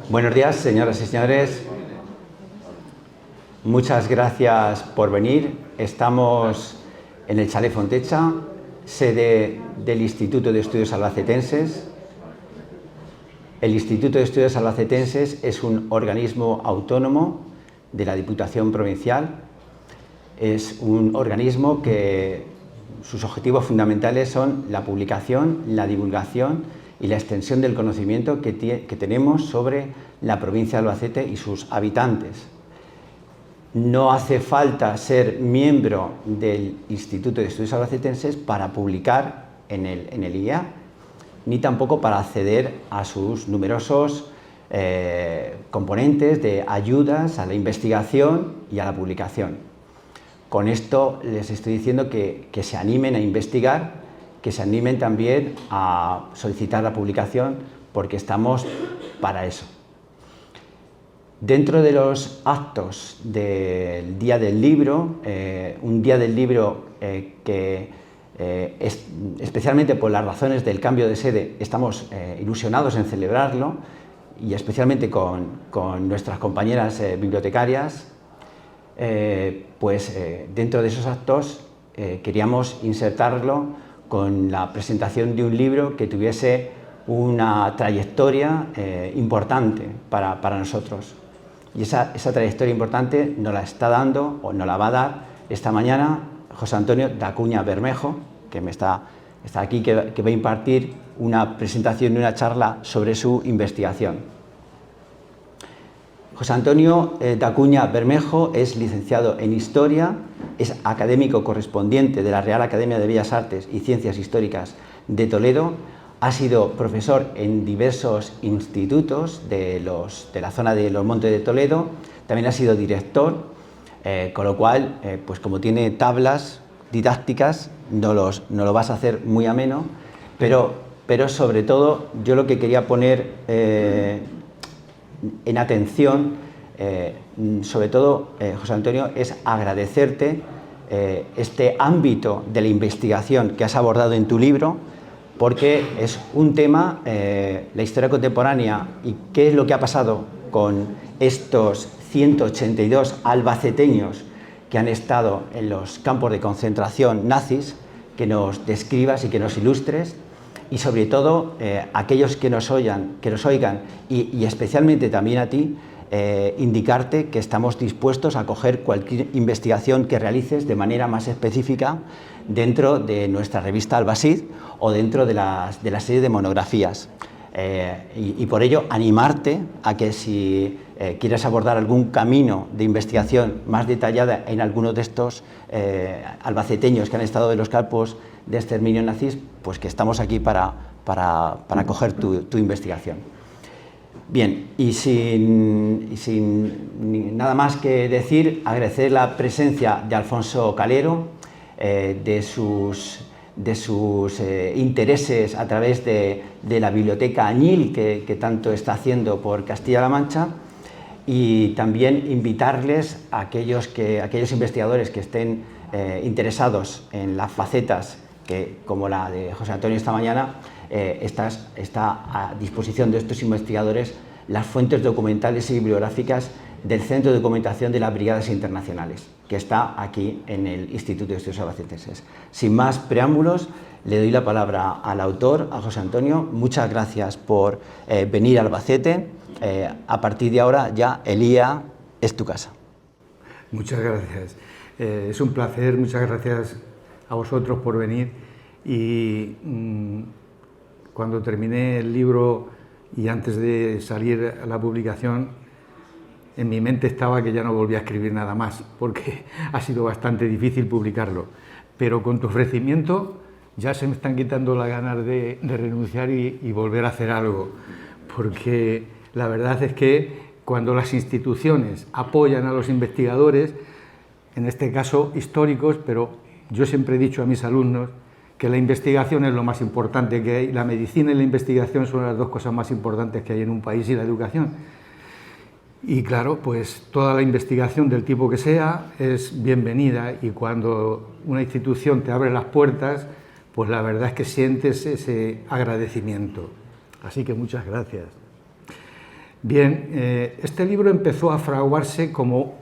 Buenos días, señoras y señores. Muchas gracias por venir. Estamos en el Chalet Fontecha, sede del Instituto de Estudios Albacetenses. El Instituto de Estudios Albacetenses es un organismo autónomo de la Diputación Provincial. Es un organismo que sus objetivos fundamentales son la publicación, la divulgación y la extensión del conocimiento que tenemos sobre la provincia de Albacete y sus habitantes. No hace falta ser miembro del Instituto de Estudios Albacetenses para publicar en el IEA, ni tampoco para acceder a sus numerosos componentes de ayudas a la investigación y a la publicación. Con esto les estoy diciendo que se animen a investigar, que se animen también a solicitar la publicación, porque estamos para eso. Dentro de los actos del Día del Libro, un Día del Libro que especialmente por las razones del cambio de sede estamos ilusionados en celebrarlo, y especialmente con nuestras compañeras bibliotecarias, dentro de esos actos queríamos insertarlo con la presentación de un libro que tuviese una trayectoria importante para nosotros. Y esa trayectoria importante nos la está dando, o nos la va a dar esta mañana, José Antonio Dacuña Bermejo, que está aquí, que va a impartir una presentación y una charla sobre su investigación. José Antonio Dacuña Bermejo es licenciado en Historia, es académico correspondiente de la Real Academia de Bellas Artes y Ciencias Históricas de Toledo, ha sido profesor en diversos institutos de la zona de los Montes de Toledo, también ha sido director, con lo cual, como tiene tablas didácticas, no lo vas a hacer muy ameno, pero sobre todo yo lo que quería poner en atención, sobre todo, José Antonio, es agradecerte este ámbito de la investigación que has abordado en tu libro, porque es un tema, la historia contemporánea y qué es lo que ha pasado con estos 182 albaceteños que han estado en los campos de concentración nazis, que nos describas y que nos ilustres. Y sobre todo, aquellos que nos oigan y especialmente también a ti, indicarte que estamos dispuestos a acoger cualquier investigación que realices de manera más específica dentro de nuestra revista Albacid o dentro de la serie de monografías. Y por ello, animarte a que si quieres abordar algún camino de investigación más detallada en alguno de estos albaceteños que han estado en los campos de exterminio nazis, pues que estamos aquí para acoger tu investigación. Bien, y sin nada más que decir, agradecer la presencia de Alfonso Calero, de sus intereses a través de la Biblioteca Añil, que tanto está haciendo por Castilla-La Mancha, y también invitarles a aquellos investigadores que estén interesados en las facetas que, como la de José Antonio esta mañana, está a disposición de estos investigadores las fuentes documentales y bibliográficas del Centro de Documentación de las Brigadas Internacionales, que está aquí en el Instituto de Estudios Albacetenses. Sin más preámbulos, le doy la palabra al autor, a José Antonio. Muchas gracias por venir a Albacete. A partir de ahora ya el IEA es tu casa. Muchas gracias. Es un placer, muchas gracias a vosotros por venir. Y cuando terminé el libro y antes de salir a la publicación, en mi mente estaba que ya no volvía a escribir nada más, porque ha sido bastante difícil publicarlo. Pero con tu ofrecimiento ya se me están quitando las ganas de renunciar y volver a hacer algo, porque la verdad es que cuando las instituciones apoyan a los investigadores, en este caso históricos, pero yo siempre he dicho a mis alumnos que la investigación es lo más importante que hay. La medicina y la investigación son las dos cosas más importantes que hay en un país, y la educación. Y claro, pues toda la investigación del tipo que sea es bienvenida, y cuando una institución te abre las puertas, pues la verdad es que sientes ese agradecimiento. Así que muchas gracias. Bien, este libro empezó a fraguarse como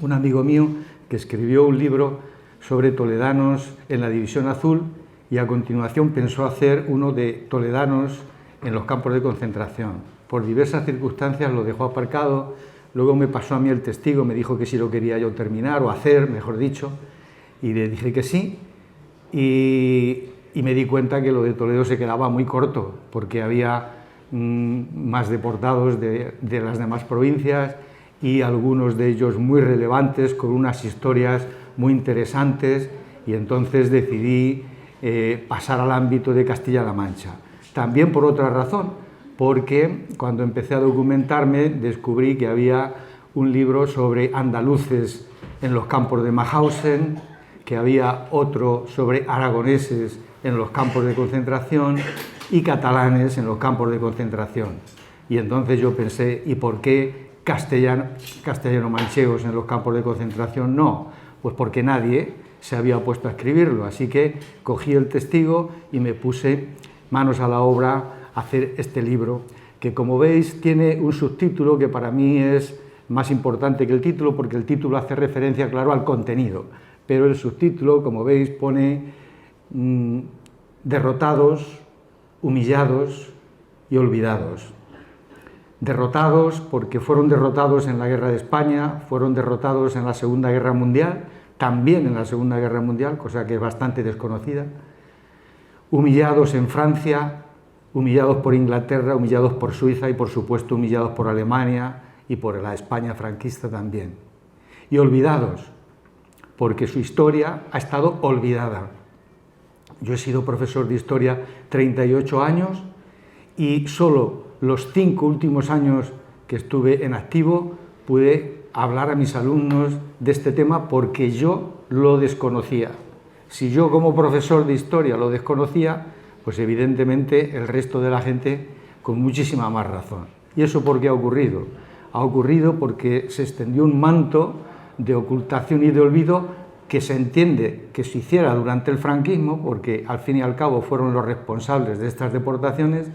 un amigo mío que escribió un libro sobre toledanos en la División Azul y a continuación pensó hacer uno de toledanos en los campos de concentración. Por diversas circunstancias lo dejó aparcado, luego me pasó a mí el testigo, me dijo que si lo quería yo terminar o hacer, mejor dicho, y le dije que sí, y me di cuenta que lo de Toledo se quedaba muy corto, porque había más deportados de las demás provincias y algunos de ellos muy relevantes, con unas historias muy interesantes, y entonces decidí pasar al ámbito de Castilla-La Mancha. También por otra razón, porque cuando empecé a documentarme descubrí que había un libro sobre andaluces en los campos de Mauthausen, que había otro sobre aragoneses en los campos de concentración y catalanes en los campos de concentración. Y entonces yo pensé, ¿y por qué castellano-manchegos en los campos de concentración no? Pues porque nadie se había puesto a escribirlo. Así que cogí el testigo y me puse manos a la obra a hacer este libro, que como veis tiene un subtítulo que para mí es más importante que el título, porque el título hace referencia, claro, al contenido, pero el subtítulo, como veis, pone derrotados, humillados y olvidados. Derrotados porque fueron derrotados en la Guerra de España, fueron derrotados en la Segunda Guerra Mundial, también en la Segunda Guerra Mundial, cosa que es bastante desconocida. Humillados en Francia, humillados por Inglaterra, humillados por Suiza y, por supuesto, humillados por Alemania y por la España franquista también. Y olvidados porque su historia ha estado olvidada. Yo he sido profesor de historia 38 años y solo los 5 últimos años que estuve en activo pude hablar a mis alumnos de este tema porque yo lo desconocía. Si yo como profesor de historia lo desconocía, pues evidentemente el resto de la gente con muchísima más razón. ¿Y eso por qué ha ocurrido? Ha ocurrido porque se extendió un manto de ocultación y de olvido que se entiende que se hiciera durante el franquismo, porque al fin y al cabo fueron los responsables de estas deportaciones,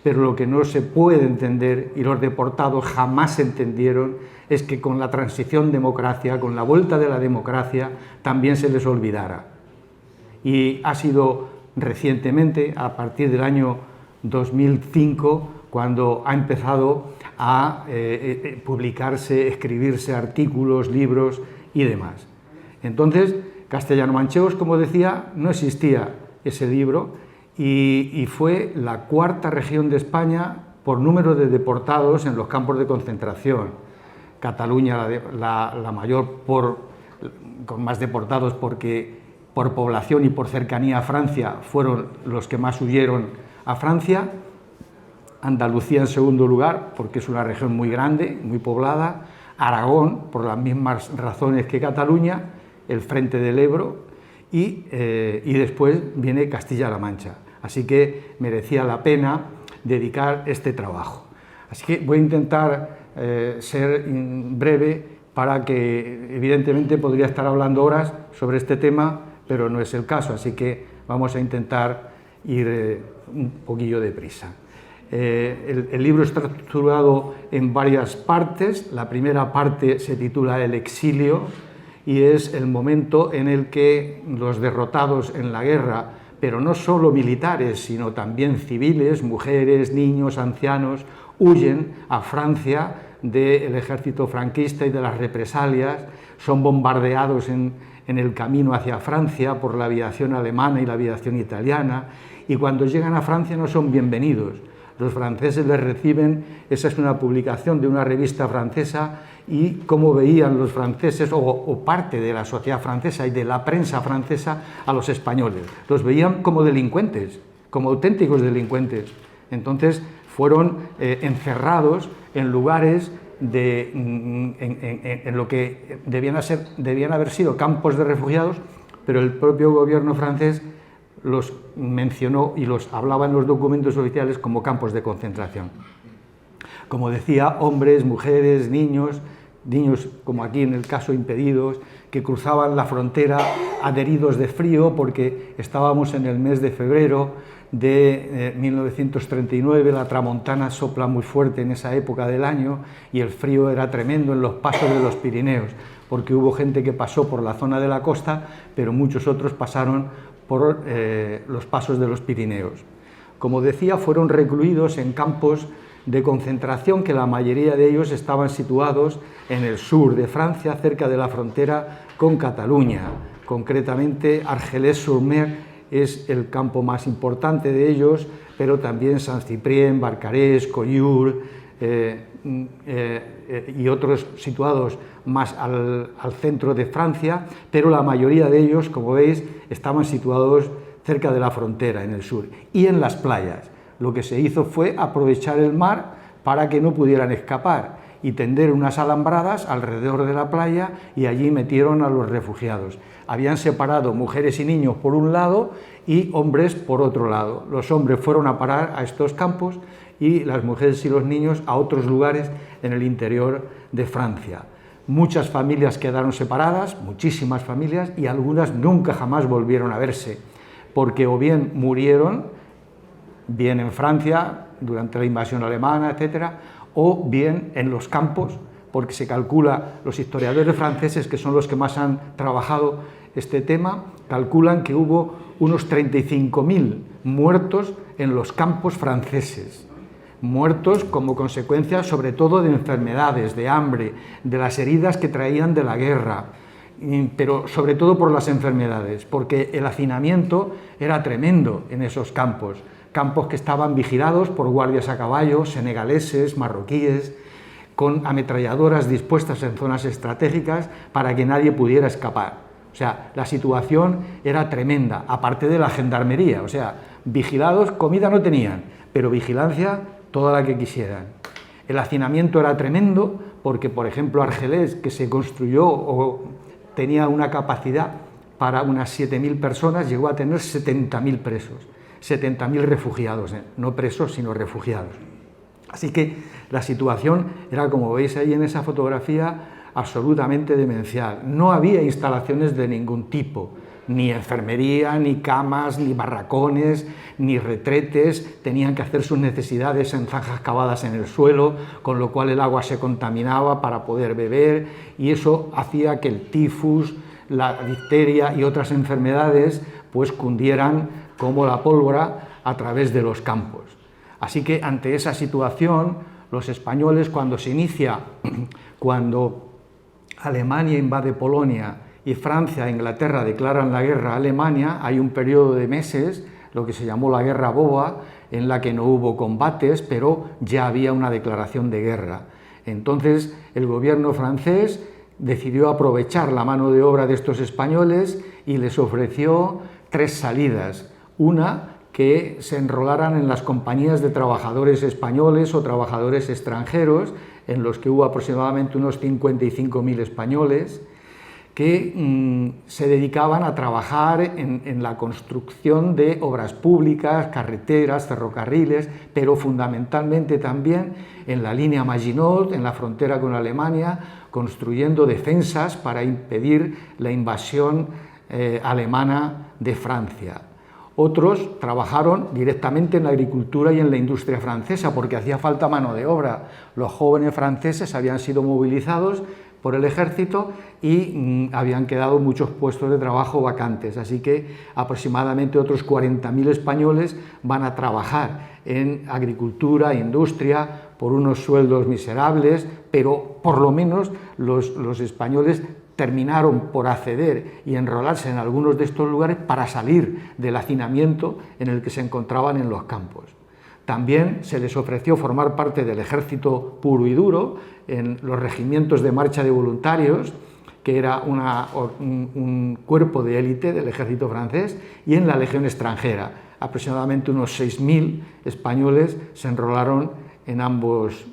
pero lo que no se puede entender, y los deportados jamás entendieron, es que con la transición democracia, con la vuelta de la democracia, también se les olvidara. Y ha sido recientemente, a partir del año 2005, cuando ha empezado a publicarse, escribirse artículos, libros y demás. Entonces, castellano-manchegos, como decía, no existía ese libro y fue la 4ª región de España por número de deportados en los campos de concentración. Cataluña la mayor con más deportados porque por población y por cercanía a Francia fueron los que más huyeron a Francia. Andalucía en segundo lugar porque es una región muy grande, muy poblada. Aragón por las mismas razones que Cataluña, el frente del Ebro y después viene Castilla-La Mancha. Así que merecía la pena dedicar este trabajo. Así que voy a intentar ser breve para que, evidentemente, podría estar hablando horas sobre este tema, pero no es el caso, así que vamos a intentar ir un poquillo deprisa. El libro está estructurado en varias partes. La primera parte se titula El exilio y es el momento en el que los derrotados en la guerra, pero no solo militares, sino también civiles, mujeres, niños, ancianos, huyen a Francia del ejército franquista y de las represalias, son bombardeados en el camino hacia Francia por la aviación alemana y la aviación italiana, y cuando llegan a Francia no son bienvenidos. Los franceses les reciben, esa es una publicación de una revista francesa, y cómo veían los franceses, o parte de la sociedad francesa y de la prensa francesa, a los españoles. Los veían como delincuentes, como auténticos delincuentes. Entonces fueron encerrados en lugares en lo que debían haber sido campos de refugiados, pero el propio gobierno francés los mencionó y los hablaba en los documentos oficiales como campos de concentración. Como decía, hombres, mujeres, niños como aquí en el caso impedidos, que cruzaban la frontera adheridos de frío porque estábamos en el mes de febrero, de 1939, la tramontana sopla muy fuerte en esa época del año y el frío era tremendo en los pasos de los Pirineos, porque hubo gente que pasó por la zona de la costa, pero muchos otros pasaron por los pasos de los Pirineos. Como decía, fueron recluidos en campos de concentración que la mayoría de ellos estaban situados en el sur de Francia, cerca de la frontera con Cataluña. Concretamente, Argelès-sur-Mer es el campo más importante de ellos, pero también Saint-Cyprien, Barcarès, Collioure y otros situados más al centro de Francia, pero la mayoría de ellos, como veis, estaban situados cerca de la frontera, en el sur, y en las playas. Lo que se hizo fue aprovechar el mar para que no pudieran escapar y tender unas alambradas alrededor de la playa, y allí metieron a los refugiados. Habían separado mujeres y niños por un lado y hombres por otro lado. Los hombres fueron a parar a estos campos y las mujeres y los niños a otros lugares en el interior de Francia. Muchas familias quedaron separadas, muchísimas familias, y algunas nunca jamás volvieron a verse, porque o bien murieron, bien en Francia durante la invasión alemana, etcétera, o bien en los campos, porque se calcula, los historiadores franceses, que son los que más han trabajado este tema, calculan que hubo unos 35.000 muertos en los campos franceses, muertos como consecuencia sobre todo de enfermedades, de hambre, de las heridas que traían de la guerra, pero sobre todo por las enfermedades, porque el hacinamiento era tremendo en esos campos, campos que estaban vigilados por guardias a caballo, senegaleses, marroquíes, con ametralladoras dispuestas en zonas estratégicas para que nadie pudiera escapar. O sea, la situación era tremenda, aparte de la gendarmería, o sea, vigilados, comida no tenían, pero vigilancia toda la que quisieran. El hacinamiento era tremendo porque, por ejemplo, Argelès, que se construyó o tenía una capacidad para unas 7.000 personas, llegó a tener 70.000 presos, 70.000 refugiados, no presos, sino refugiados. Así que la situación era, como veis ahí en esa fotografía, absolutamente demencial. No había instalaciones de ningún tipo, ni enfermería, ni camas, ni barracones, ni retretes. Tenían que hacer sus necesidades en zanjas cavadas en el suelo, con lo cual el agua se contaminaba para poder beber, y eso hacía que el tifus, la difteria y otras enfermedades pues cundieran como la pólvora a través de los campos. Así que ante esa situación, los españoles, cuando Alemania invade Polonia y Francia e Inglaterra declaran la guerra a Alemania, hay un periodo de meses, lo que se llamó la Guerra Boba, en la que no hubo combates, pero ya había una declaración de guerra. Entonces, el gobierno francés decidió aprovechar la mano de obra de estos españoles y les ofreció 3 salidas. Una, que se enrolaran en las compañías de trabajadores españoles o trabajadores extranjeros, en los que hubo aproximadamente unos 55.000 españoles, que se dedicaban a trabajar en la construcción de obras públicas, carreteras, ferrocarriles, pero fundamentalmente también en la línea Maginot, en la frontera con Alemania, construyendo defensas para impedir la invasión alemana de Francia. Otros trabajaron directamente en la agricultura y en la industria francesa porque hacía falta mano de obra. Los jóvenes franceses habían sido movilizados por el ejército y habían quedado muchos puestos de trabajo vacantes. Así que aproximadamente otros 40.000 españoles van a trabajar en agricultura e industria por unos sueldos miserables, pero por lo menos los españoles terminaron por acceder y enrolarse en algunos de estos lugares para salir del hacinamiento en el que se encontraban en los campos. También se les ofreció formar parte del ejército puro y duro, en los regimientos de marcha de voluntarios, que era un cuerpo de élite del ejército francés, y en la legión extranjera. Aproximadamente unos 6.000 españoles se enrolaron en ambas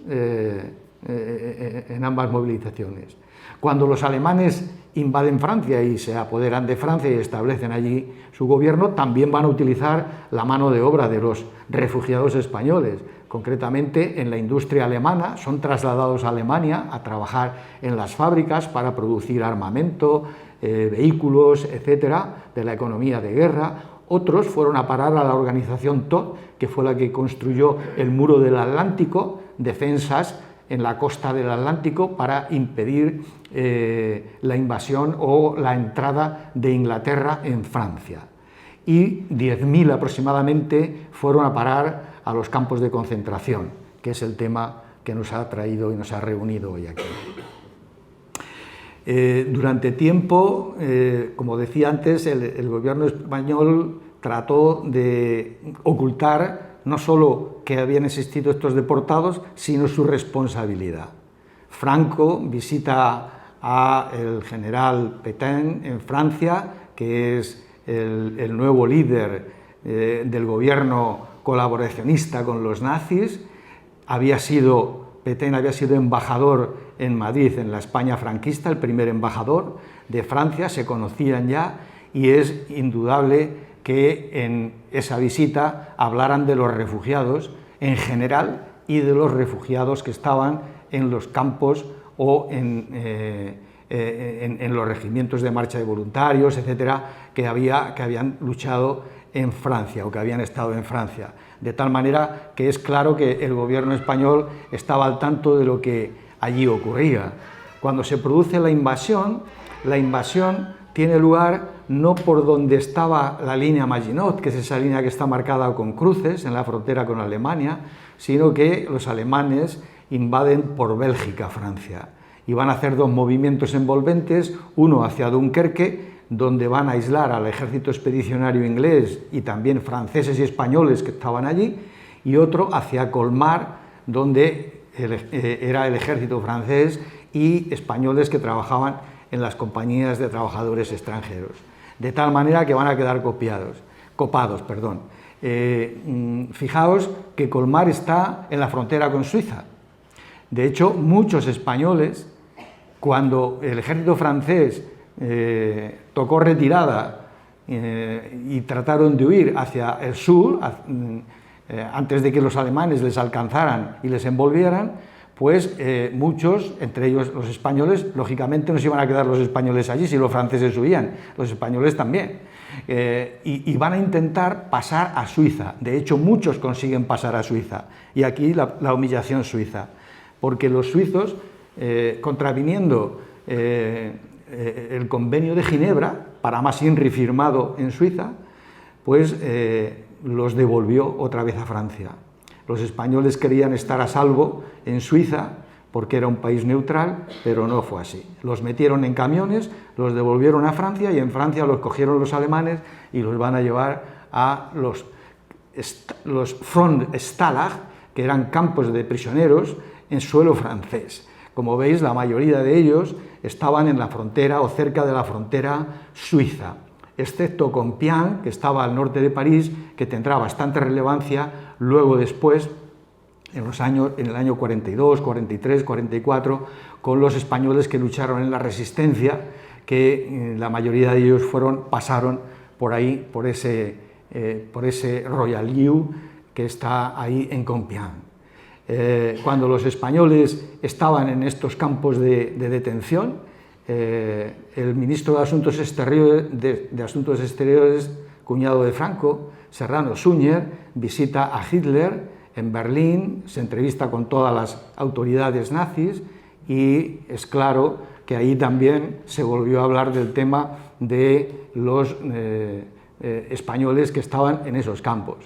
movilizaciones. Cuando los alemanes invaden Francia y se apoderan de Francia y establecen allí su gobierno, también van a utilizar la mano de obra de los refugiados españoles. Concretamente, en la industria alemana son trasladados a Alemania a trabajar en las fábricas para producir armamento, vehículos, etcétera, de la economía de guerra, Otros fueron a parar a la organización Todt, que fue la que construyó el muro del Atlántico, defensas en la costa del Atlántico para impedir la invasión o la entrada de Inglaterra en Francia. Y 10.000 aproximadamente fueron a parar a los campos de concentración, que es el tema que nos ha traído y nos ha reunido hoy aquí. Durante tiempo, como decía antes, el gobierno español trató de ocultar no solo que habían existido estos deportados, sino su responsabilidad. Franco visita al general Pétain en Francia, que es el nuevo líder del gobierno colaboracionista con los nazis. Pétain había sido embajador en Madrid, en la España franquista, el primer embajador de Francia, se conocían ya, y es indudable que en esa visita hablaran de los refugiados en general y de los refugiados que estaban en los campos o en los regimientos de marcha de voluntarios, etcétera, que habían luchado en Francia o que habían estado en Francia. De tal manera que es claro que el gobierno español estaba al tanto de lo que allí ocurría. Cuando se produce la invasión tiene lugar no por donde estaba la línea Maginot, que es esa línea que está marcada con cruces en la frontera con Alemania, sino que los alemanes invaden por Bélgica, Francia, y van a hacer dos movimientos envolventes, uno hacia Dunkerque, donde van a aislar al ejército expedicionario inglés y también franceses y españoles que estaban allí, y otro hacia Colmar, donde era el ejército francés y españoles que trabajaban en las compañías de trabajadores extranjeros. De tal manera que van a quedar copados. Fijaos que Colmar está en la frontera con Suiza. De hecho, muchos españoles, cuando el ejército francés tocó retirada y trataron de huir hacia el sur, antes de que los alemanes les alcanzaran y les envolvieran, pues muchos, entre ellos los españoles, lógicamente no se iban a quedar los españoles allí si los franceses huían, los españoles también, y van a intentar pasar a Suiza. De hecho, muchos consiguen pasar a Suiza, y aquí la humillación suiza, porque los suizos, contraviniendo el convenio de Ginebra, para más INRI firmado en Suiza, pues los devolvió otra vez a Francia. Los españoles querían estar a salvo en Suiza porque era un país neutral, pero no fue así. Los metieron en camiones, los devolvieron a Francia y en Francia los cogieron los alemanes y los van a llevar a los Frontstalag, que eran campos de prisioneros en suelo francés. Como veis, la mayoría de ellos estaban en la frontera o cerca de la frontera suiza, excepto Compiègne, que estaba al norte de París, que tendrá bastante relevancia luego después, en el año 42, 43, 44, con los españoles que lucharon en la resistencia, que la mayoría de ellos pasaron por ahí, por ese Royal Liu que está ahí en Compiègne. Cuando los españoles estaban en estos campos de detención, el ministro de Asuntos Exteriores, cuñado de Franco, Serrano Suñer, visita a Hitler en Berlín, se entrevista con todas las autoridades nazis y es claro que ahí también se volvió a hablar del tema de los españoles que estaban en esos campos.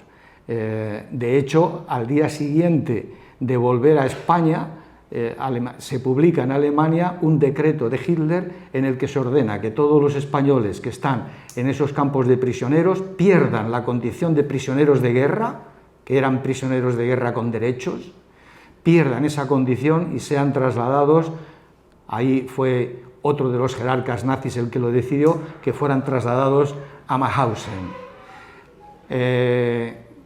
De hecho, al día siguiente de volver a España, se publica en Alemania un decreto de Hitler en el que se ordena que todos los españoles que están en esos campos de prisioneros pierdan la condición de prisioneros de guerra, que eran prisioneros de guerra con derechos, pierdan esa condición y sean trasladados, ahí fue otro de los jerarcas nazis el que lo decidió, que fueran trasladados a Mauthausen.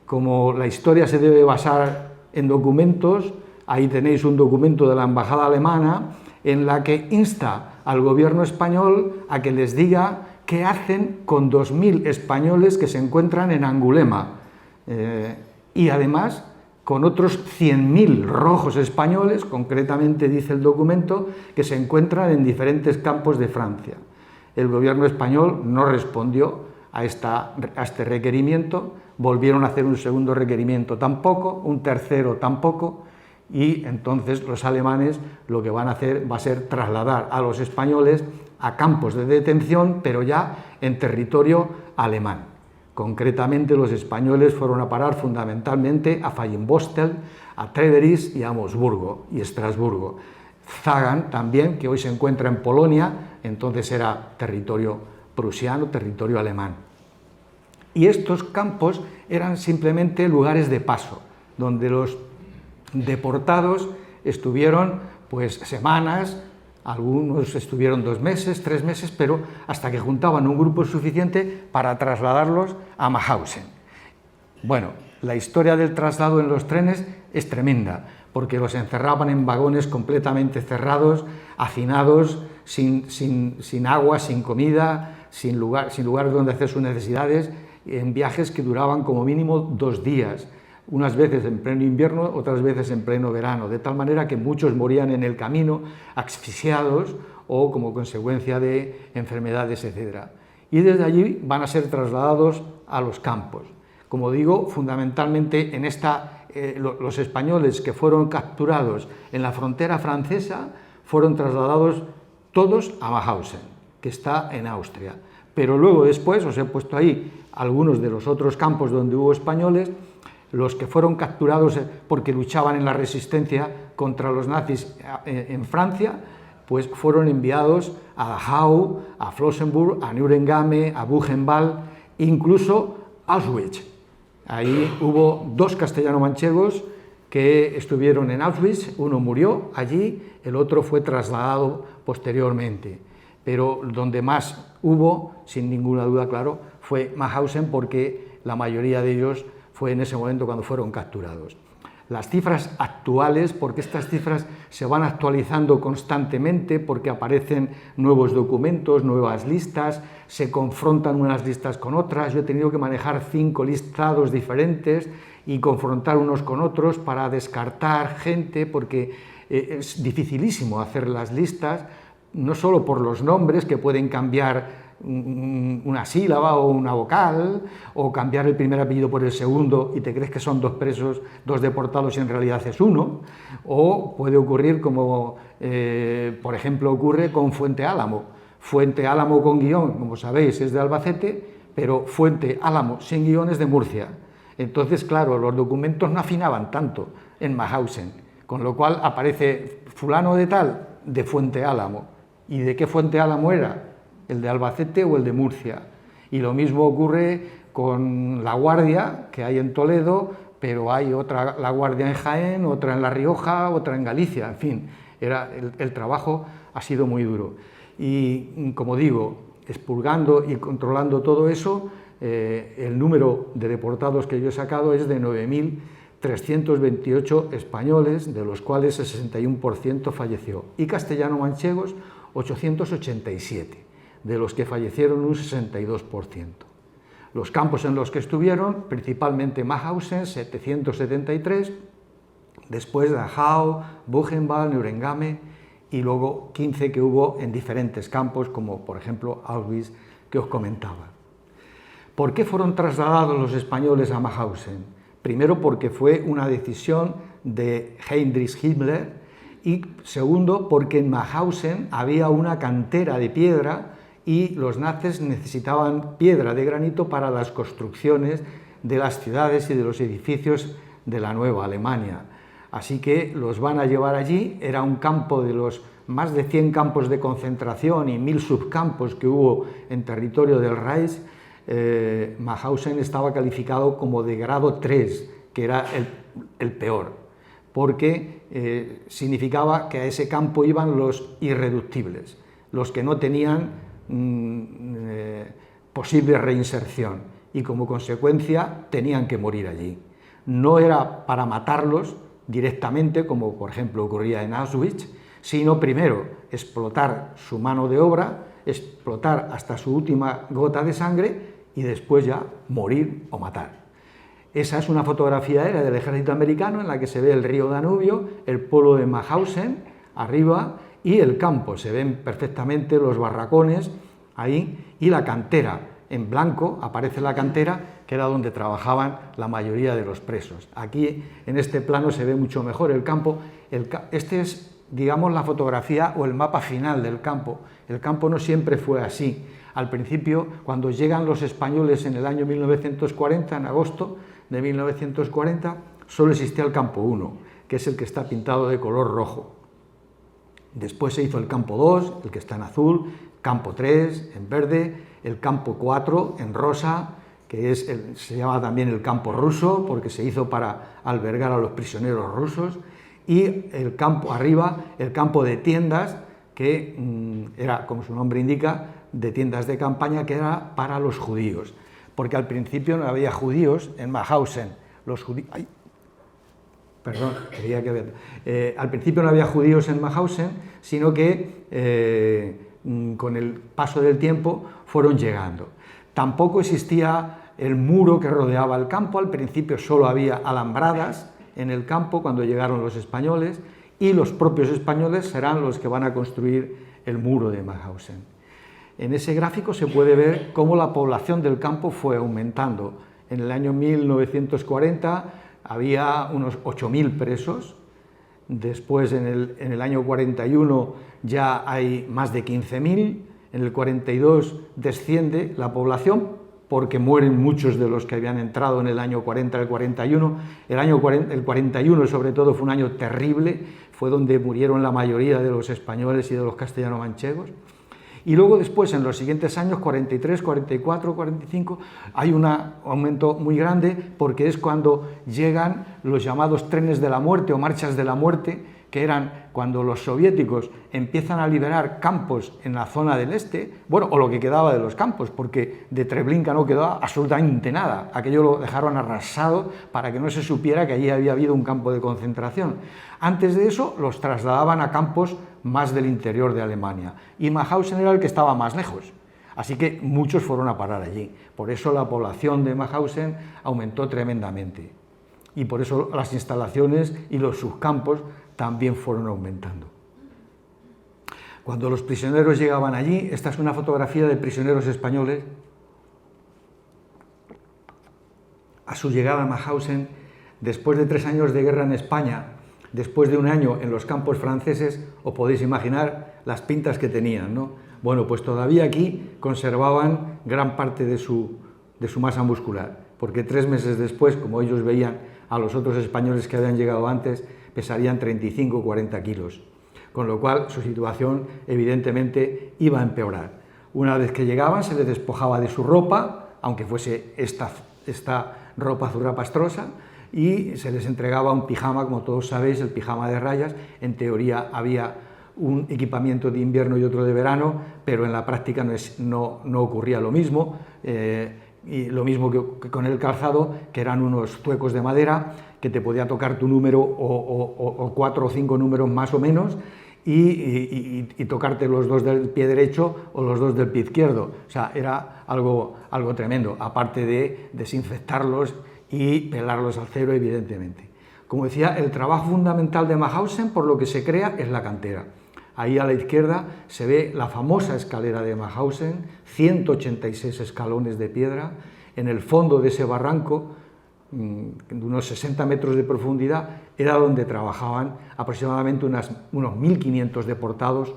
Como la historia se debe basar en documentos, ahí tenéis un documento de la embajada alemana en la que insta al gobierno español a que les diga qué hacen con 2.000 españoles que se encuentran en Angulema y además con otros 100.000 rojos españoles, concretamente dice el documento, que se encuentran en diferentes campos de Francia. El gobierno español no respondió a este requerimiento, volvieron a hacer un segundo requerimiento tampoco, un tercero tampoco, y entonces los alemanes lo que van a hacer va a ser trasladar a los españoles a campos de detención, pero ya en territorio alemán. Concretamente, los españoles fueron a parar fundamentalmente a Fallenbostel, a Treveris y a Mosburgo y Estrasburgo. Zagan también, que hoy se encuentra en Polonia, entonces era territorio prusiano, territorio alemán. Y estos campos eran simplemente lugares de paso, donde los deportados estuvieron pues semanas, algunos estuvieron 2 meses, 3 meses, pero hasta que juntaban un grupo suficiente para trasladarlos a Mauthausen. Bueno, la historia del traslado en los trenes es tremenda, porque los encerraban en vagones completamente cerrados, hacinados, sin agua, sin comida, sin lugares donde hacer sus necesidades, en viajes que duraban como mínimo 2 días, unas veces en pleno invierno, otras veces en pleno verano, de tal manera que muchos morían en el camino, asfixiados o como consecuencia de enfermedades, etc. Y desde allí van a ser trasladados a los campos. Como digo, fundamentalmente los españoles que fueron capturados en la frontera francesa fueron trasladados todos a Mauthausen, que está en Austria. Pero luego después, os he puesto ahí algunos de los otros campos donde hubo españoles, los que fueron capturados porque luchaban en la resistencia contra los nazis en Francia, pues fueron enviados a Dachau, a Flossenbürg, a Neuengamme, a Buchenwald, incluso Auschwitz. Ahí hubo 2 castellano-manchegos que estuvieron en Auschwitz, uno murió allí, el otro fue trasladado posteriormente. Pero donde más hubo, sin ninguna duda, claro, fue Mauthausen, porque la mayoría de ellos fue en ese momento cuando fueron capturados. Las cifras actuales, porque estas cifras se van actualizando constantemente, porque aparecen nuevos documentos, nuevas listas, se confrontan unas listas con otras. Yo he tenido que manejar 5 listados diferentes y confrontar unos con otros para descartar gente, porque es dificilísimo hacer las listas, no solo por los nombres, que pueden cambiar una sílaba o una vocal, o cambiar el primer apellido por el segundo y te crees que son 2 presos, 2 deportados y en realidad es uno, o puede ocurrir como, por ejemplo, ocurre con Fuente Álamo. Fuente Álamo con guión, como sabéis, es de Albacete, pero Fuente Álamo sin guión es de Murcia. Entonces, claro, los documentos no afinaban tanto en Mauthausen, con lo cual aparece fulano de tal, de Fuente Álamo. ¿Y de qué Fuente Álamo era? ¿El de Albacete o el de Murcia? Y lo mismo ocurre con La Guardia, que hay en Toledo, pero hay otra La Guardia en Jaén, otra en La Rioja, otra en Galicia, en fin, el trabajo ha sido muy duro. Y, como digo, expurgando y controlando todo eso, el número de deportados que yo he sacado es de 9.328 españoles, de los cuales el 61% falleció, y castellano-manchegos 887. De los que fallecieron un 62%. Los campos en los que estuvieron, principalmente Mauthausen, 773, después Dachau, Buchenwald, Neuengamme, y luego 15 que hubo en diferentes campos, como por ejemplo Auschwitz, que os comentaba. ¿Por qué fueron trasladados los españoles a Mauthausen? Primero, porque fue una decisión de Heinrich Himmler, y segundo, porque en Mauthausen había una cantera de piedra y los nazis necesitaban piedra de granito para las construcciones de las ciudades y de los edificios de la Nueva Alemania. Así que los van a llevar allí. Era un campo de los más de 100 campos de concentración y 1000 subcampos que hubo en territorio del Reich. Mauthausen estaba calificado como de grado 3, que era el peor, porque significaba que a ese campo iban los irreductibles, los que no tenían posible reinserción, y como consecuencia tenían que morir allí. No era para matarlos directamente, como por ejemplo ocurría en Auschwitz, sino primero explotar su mano de obra, explotar hasta su última gota de sangre y después ya morir o matar. Esa es una fotografía aérea del ejército americano en la que se ve el río Danubio, el pueblo de Mauthausen arriba y el campo. Se ven perfectamente los barracones ahí y la cantera en blanco aparece la cantera, que era donde trabajaban la mayoría de los presos. Aquí en este plano se ve mucho mejor el campo. Este es, digamos, la fotografía o el mapa final del campo. El campo no siempre fue así. Al principio, cuando llegan los españoles en el año 1940, en agosto de 1940, solo existía el campo 1, que es el que está pintado de color rojo. Después se hizo el campo 2, el que está en azul, campo 3 en verde, el campo 4 en rosa, que se llama también el campo ruso, porque se hizo para albergar a los prisioneros rusos, y el campo arriba, el campo de tiendas, que era, como su nombre indica, de tiendas de campaña, que era para los judíos, porque al principio no había judíos en Mauthausen. Al principio no había judíos en Mauthausen, sino que con el paso del tiempo fueron llegando. Tampoco existía el muro que rodeaba el campo. Al principio solo había alambradas en el campo cuando llegaron los españoles, y los propios españoles serán los que van a construir el muro de Mauthausen. En ese gráfico se puede ver cómo la población del campo fue aumentando. En el año 1940 había unos 8.000 presos, después en el año 41 ya hay más de 15.000, en el 42 desciende la población porque mueren muchos de los que habían entrado en el año 40 al 41. El 41 sobre todo fue un año terrible, fue donde murieron la mayoría de los españoles y de los castellano-manchegos. Y luego después, en los siguientes años, 43, 44, 45, hay un aumento muy grande, porque es cuando llegan los llamados trenes de la muerte o marchas de la muerte, que eran cuando los soviéticos empiezan a liberar campos en la zona del este, bueno, o lo que quedaba de los campos, porque de Treblinka no quedó absolutamente nada. Aquello lo dejaron arrasado para que no se supiera que allí había habido un campo de concentración. Antes de eso los trasladaban a campos más del interior de Alemania, y Mauthausen era el que estaba más lejos, así que muchos fueron a parar allí. Por eso la población de Mauthausen aumentó tremendamente, y por eso las instalaciones y los subcampos también fueron aumentando. Cuando los prisioneros llegaban allí, esta es una fotografía de prisioneros españoles a su llegada a Mauthausen, después de 3 años de guerra en España, después de 1 año en los campos franceses. Os podéis imaginar las pintas que tenían, ¿no? Bueno, pues todavía aquí conservaban gran parte de su masa muscular, porque 3 meses después, como ellos veían a los otros españoles que habían llegado antes, pesarían 35 o 40 kilos, con lo cual su situación evidentemente iba a empeorar. Una vez que llegaban se les despojaba de su ropa, aunque fuese esta ropa zurrapastrosa, y se les entregaba un pijama, como todos sabéis, el pijama de rayas. En teoría había un equipamiento de invierno y otro de verano, pero en la práctica no ocurría lo mismo, y lo mismo que con el calzado, que eran unos zuecos de madera que te podía tocar tu número o 4 o 5 números más o menos, y tocarte los 2 del pie derecho o los 2 del pie izquierdo. O sea, era algo tremendo, aparte de desinfectarlos y pelarlos al cero, evidentemente. Como decía, el trabajo fundamental de Mauthausen, por lo que se crea, es la cantera. Ahí a la izquierda se ve la famosa escalera de Mauthausen, 186 escalones de piedra. En el fondo de ese barranco, de unos 60 metros de profundidad, era donde trabajaban aproximadamente unos 1.500 deportados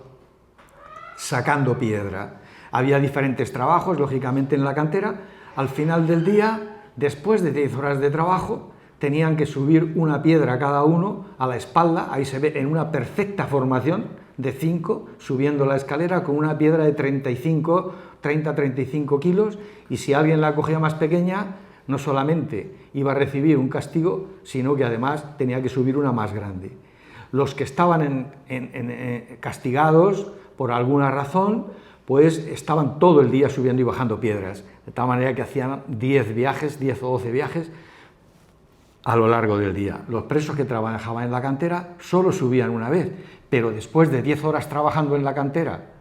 sacando piedra. Había diferentes trabajos, lógicamente, en la cantera. Al final del día, después de 10 horas de trabajo, tenían que subir una piedra cada uno a la espalda. Ahí se ve en una perfecta formación de 5, subiendo la escalera con una piedra de 30-35 kilos, y si alguien la cogía más pequeña, no solamente iba a recibir un castigo, sino que además tenía que subir una más grande. Los que estaban castigados por alguna razón, pues estaban todo el día subiendo y bajando piedras, de tal manera que hacían 10 o 12 viajes a lo largo del día. Los presos que trabajaban en la cantera solo subían una vez, pero después de 10 horas trabajando en la cantera,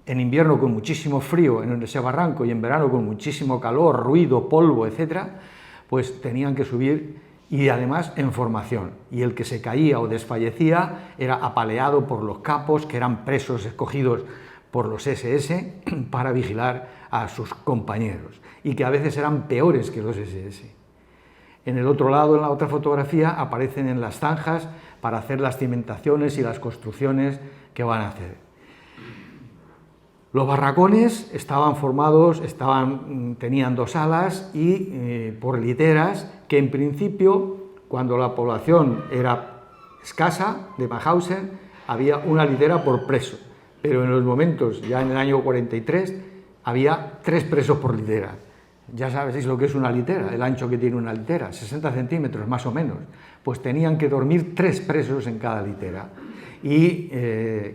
en invierno con muchísimo frío en ese barranco y en verano con muchísimo calor, ruido, polvo, etcétera, pues tenían que subir, y además en formación, y el que se caía o desfallecía era apaleado por los capos, que eran presos escogidos por los SS para vigilar a sus compañeros y que a veces eran peores que los SS. En el otro lado, en la otra fotografía, aparecen en las zanjas para hacer las cimentaciones y las construcciones que van a hacer. Los barracones estaban formados, tenían 2 alas y por literas que en principio, cuando la población era escasa de Mauthausen, había una litera por preso, pero en los momentos, ya en el año 43, había 3 presos por litera. Ya sabéis lo que es una litera, el ancho que tiene una litera, 60 centímetros más o menos. Pues tenían que dormir 3 presos en cada litera. Y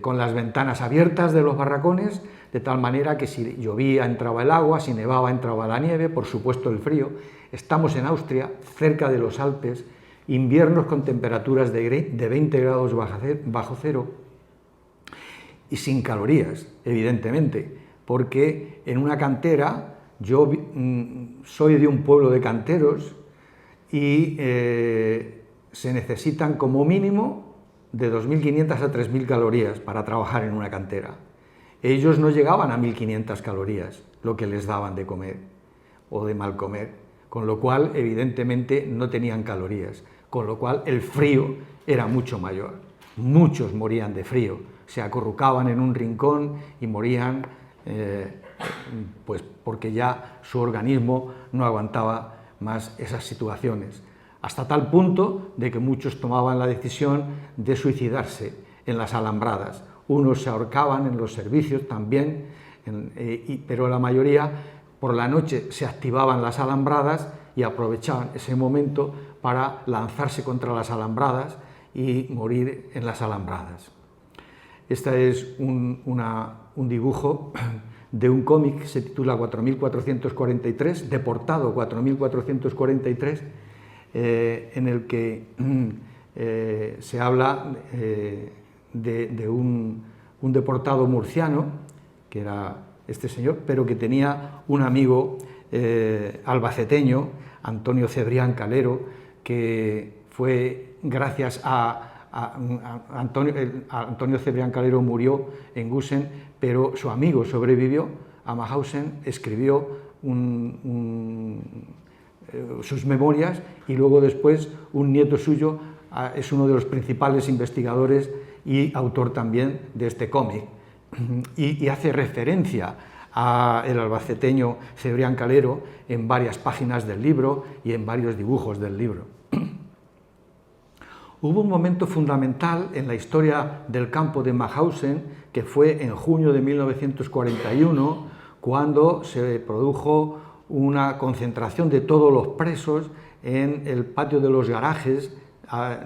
con las ventanas abiertas de los barracones, de tal manera que si llovía entraba el agua, si nevaba entraba la nieve, por supuesto el frío. Estamos en Austria, cerca de los Alpes, inviernos con temperaturas de 20 grados bajo cero y sin calorías, evidentemente, porque en una cantera, yo soy de un pueblo de canteros y se necesitan como mínimo de 2.500 a 3.000 calorías para trabajar en una cantera. Ellos no llegaban a 1.500 calorías, lo que les daban de comer o de mal comer, con lo cual evidentemente no tenían calorías, con lo cual el frío era mucho mayor. Muchos morían de frío, se acurrucaban en un rincón y morían pues porque ya su organismo no aguantaba más esas situaciones, hasta tal punto de que muchos tomaban la decisión de suicidarse en las alambradas. Unos se ahorcaban en los servicios también, pero la mayoría por la noche se activaban las alambradas y aprovechaban ese momento para lanzarse contra las alambradas y morir en las alambradas. Este es un dibujo de un cómic que se titula 4443, deportado 4443, en el que se habla de un deportado murciano, que era este señor, pero que tenía un amigo albaceteño, Antonio Cebrián Calero, que fue gracias a Antonio Cebrián Calero murió en Gusen, pero su amigo sobrevivió a Mauthausen, escribió sus memorias y luego después un nieto suyo es uno de los principales investigadores y autor también de este cómic. Y hace referencia al albaceteño Cebrián Calero en varias páginas del libro y en varios dibujos del libro. Hubo un momento fundamental en la historia del campo de Mauthausen, que fue en junio de 1941, cuando se produjo una concentración de todos los presos en el patio de los garajes.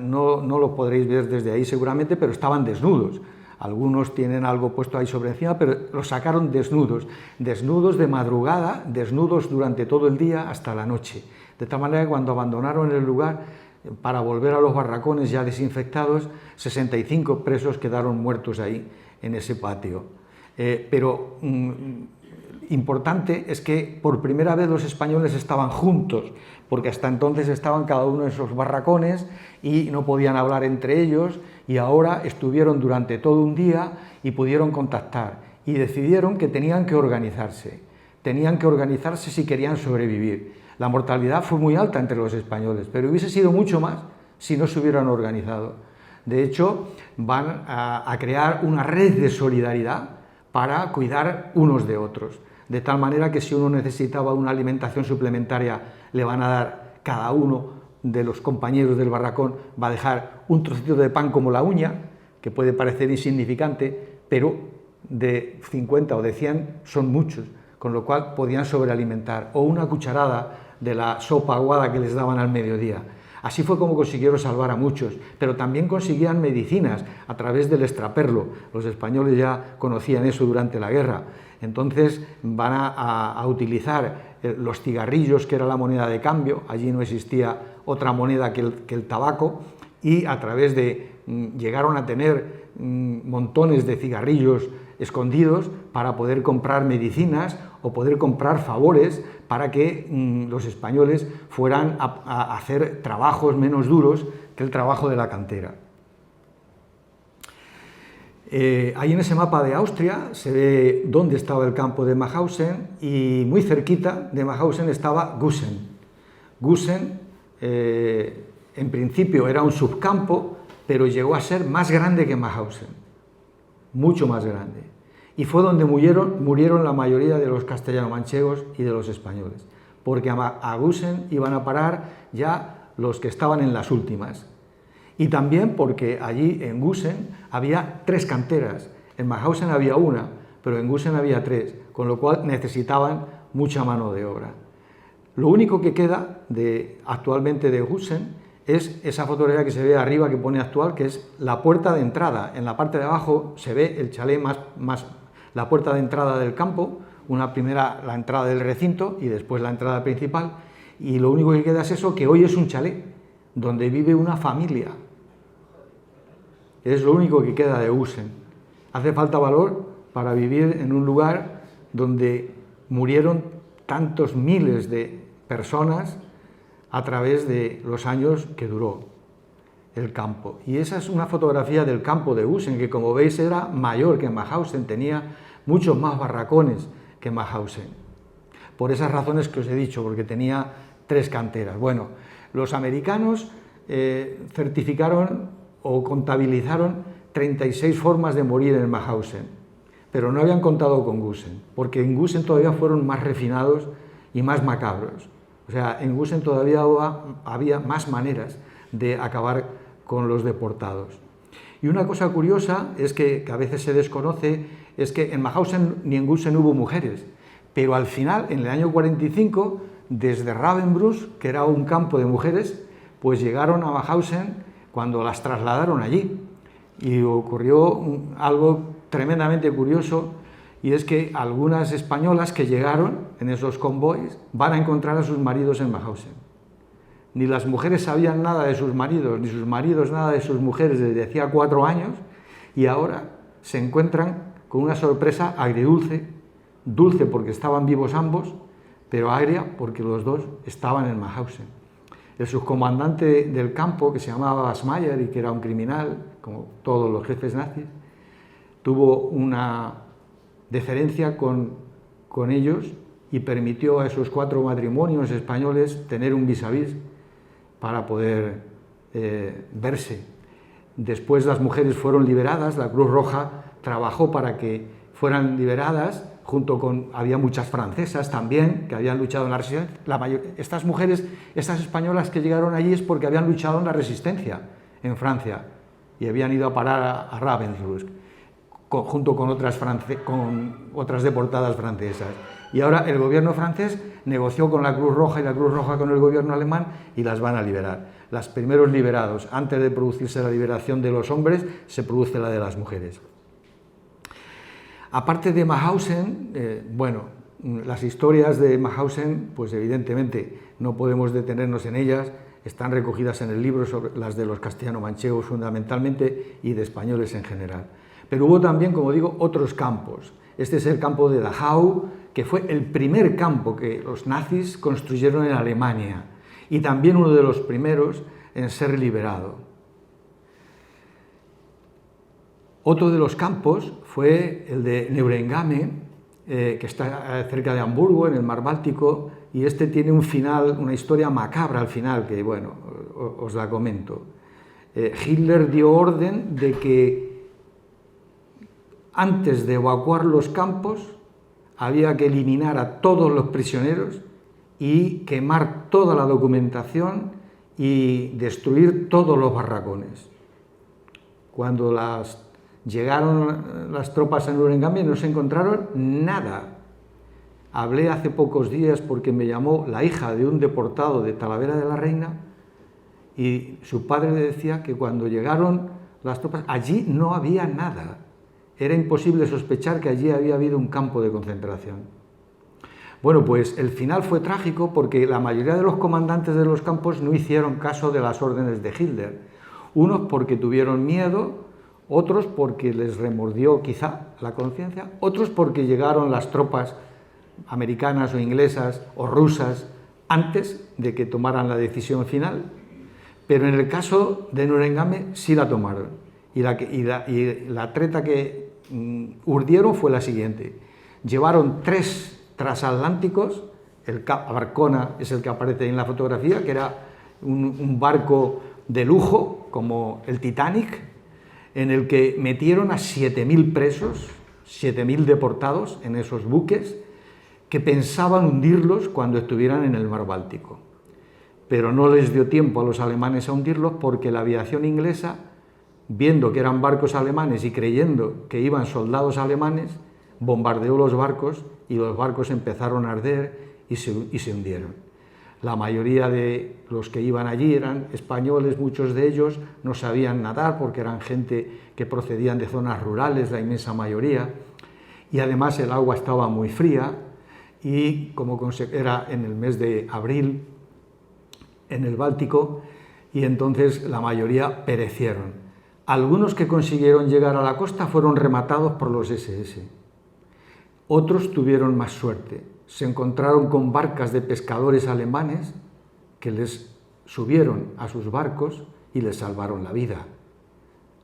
No lo podréis ver desde ahí seguramente, pero estaban desnudos. Algunos tienen algo puesto ahí sobre encima, pero los sacaron desnudos de madrugada, desnudos durante todo el día hasta la noche. De tal manera que cuando abandonaron el lugar para volver a los barracones ya desinfectados, 65 presos quedaron muertos ahí, en ese patio. Pero importante es que por primera vez los españoles estaban juntos, porque hasta entonces estaban cada uno en sus barracones y no podían hablar entre ellos, y ahora estuvieron durante todo un día y pudieron contactar, y decidieron que tenían que organizarse si querían sobrevivir. La mortalidad fue muy alta entre los españoles, pero hubiese sido mucho más si no se hubieran organizado. De hecho, van a crear una red de solidaridad para cuidar unos de otros, de tal manera que si uno necesitaba una alimentación suplementaria, le van a dar, cada uno de los compañeros del barracón va a dejar un trocito de pan como la uña, que puede parecer insignificante, pero de 50 o de 100 son muchos, con lo cual podían sobrealimentar, o una cucharada de la sopa aguada que les daban al mediodía. Así fue como consiguieron salvar a muchos, pero también conseguían medicinas a través del extraperlo. Los españoles ya conocían eso durante la guerra. Entonces van a utilizar los cigarrillos, que era la moneda de cambio. Allí no existía otra moneda que el tabaco, y a través de llegaron a tener montones de cigarrillos escondidos para poder comprar medicinas o poder comprar favores para que los españoles fueran a hacer trabajos menos duros que el trabajo de la cantera. Ahí en ese mapa de Austria se ve dónde estaba el campo de Mauthausen y muy cerquita de Mauthausen estaba Gusen. Gusen, en principio era un subcampo, pero llegó a ser más grande que Mauthausen, mucho más grande. Y fue donde murieron la mayoría de los castellano-manchegos y de los españoles, porque a Gusen iban a parar ya los que estaban en las últimas. Y también porque allí en Gusen había 3 canteras, en Mauthausen había una, pero en Gusen había 3, con lo cual necesitaban mucha mano de obra. Lo único que queda actualmente de Gusen es esa fotografía que se ve arriba que pone actual, que es la puerta de entrada. En la parte de abajo se ve el chalet la puerta de entrada del campo, la entrada del recinto y después la entrada principal, y lo único que queda es eso, que hoy es un chalet donde vive una familia. Es lo único que queda de Gusen. Hace falta valor para vivir en un lugar donde murieron tantos miles de personas a través de los años que duró el campo. Y esa es una fotografía del campo de Gusen, que como veis era mayor que Mauthausen, tenía muchos más barracones que Mauthausen. Por esas razones que os he dicho, porque tenía 3 canteras. Bueno, los americanos certificaron o contabilizaron 36 formas de morir en Mauthausen, pero no habían contado con Gusen, porque en Gusen todavía fueron más refinados y más macabros. O sea, en Gusen todavía había más maneras de acabar con los deportados. Y una cosa curiosa es que a veces se desconoce, es que en Mauthausen ni en Gusen hubo mujeres, pero al final, en el año 45, desde Ravensbrück, que era un campo de mujeres, pues llegaron a Mauthausen cuando las trasladaron allí. Y ocurrió algo tremendamente curioso, y es que algunas españolas que llegaron en esos convoys van a encontrar a sus maridos en Mauthausen. Ni las mujeres sabían nada de sus maridos, ni sus maridos nada de sus mujeres desde hacía 4 años, y ahora se encuentran con una sorpresa agridulce, dulce porque estaban vivos ambos, pero agria porque los dos estaban en Mauthausen. El subcomandante del campo, que se llamaba Basmayer y que era un criminal, como todos los jefes nazis, tuvo una deferencia con ellos y permitió a esos 4 matrimonios españoles tener un vis a vis para poder verse. Después las mujeres fueron liberadas, la Cruz Roja trabajó para que fueran liberadas, había muchas francesas también que habían luchado en la resistencia. Estas mujeres, estas españolas que llegaron allí es porque habían luchado en la resistencia en Francia y habían ido a parar a Ravensbrück junto con otras deportadas francesas. Y ahora el gobierno francés negoció con la Cruz Roja y la Cruz Roja con el gobierno alemán y las van a liberar. Los primeros liberados, antes de producirse la liberación de los hombres, se produce la de las mujeres. Aparte de Mauthausen, las historias de Mauthausen, pues evidentemente no podemos detenernos en ellas, están recogidas en el libro, sobre las de los castellano-manchegos fundamentalmente y de españoles en general. Pero hubo también, como digo, otros campos. Este es el campo de Dachau, que fue el primer campo que los nazis construyeron en Alemania y también uno de los primeros en ser liberado. Otro de los campos fue el de Neuengamme, que está cerca de Hamburgo, en el mar Báltico, y este tiene un final, una historia macabra al final, que bueno, os la comento. Hitler dio orden de que antes de evacuar los campos había que eliminar a todos los prisioneros y quemar toda la documentación y destruir todos los barracones. Cuando llegaron las tropas en Neuengamme no se encontraron nada. Hablé hace pocos días porque me llamó la hija de un deportado de Talavera de la Reina y su padre le decía que cuando llegaron las tropas allí no había nada. Era imposible sospechar que allí había habido un campo de concentración. Bueno, pues el final fue trágico porque la mayoría de los comandantes de los campos no hicieron caso de las órdenes de Hitler. Unos porque tuvieron miedo, otros porque les remordió quizá la conciencia, otros porque llegaron las tropas americanas o inglesas o rusas antes de que tomaran la decisión final. Pero en el caso de Neuengamme sí la tomaron y la treta que urdieron fue la siguiente. Llevaron 3 transatlánticos, el Cap Arcona es el que aparece en la fotografía, que era un barco de lujo, como el Titanic, en el que metieron a 7.000 presos, 7.000 deportados en esos buques, que pensaban hundirlos cuando estuvieran en el mar Báltico. Pero no les dio tiempo a los alemanes a hundirlos porque la aviación inglesa, viendo que eran barcos alemanes y creyendo que iban soldados alemanes, bombardeó los barcos y los barcos empezaron a arder y se hundieron. La mayoría de los que iban allí eran españoles, muchos de ellos no sabían nadar porque eran gente que procedían de zonas rurales, la inmensa mayoría, y además el agua estaba muy fría y como era en el mes de abril en el Báltico, y entonces la mayoría perecieron. Algunos que consiguieron llegar a la costa fueron rematados por los SS. Otros tuvieron más suerte. Se encontraron con barcas de pescadores alemanes que les subieron a sus barcos y les salvaron la vida.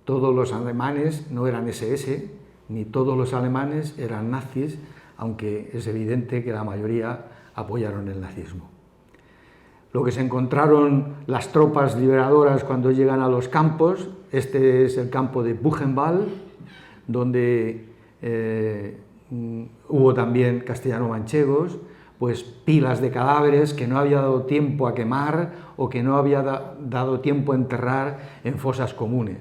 Todos los alemanes no eran SS, ni todos los alemanes eran nazis, aunque es evidente que la mayoría apoyaron el nazismo. Lo que se encontraron las tropas liberadoras cuando llegan a los campos, este es el campo de Buchenwald, donde hubo también castellano-manchegos, pues pilas de cadáveres que no había dado tiempo a quemar o que no había dado tiempo a enterrar en fosas comunes.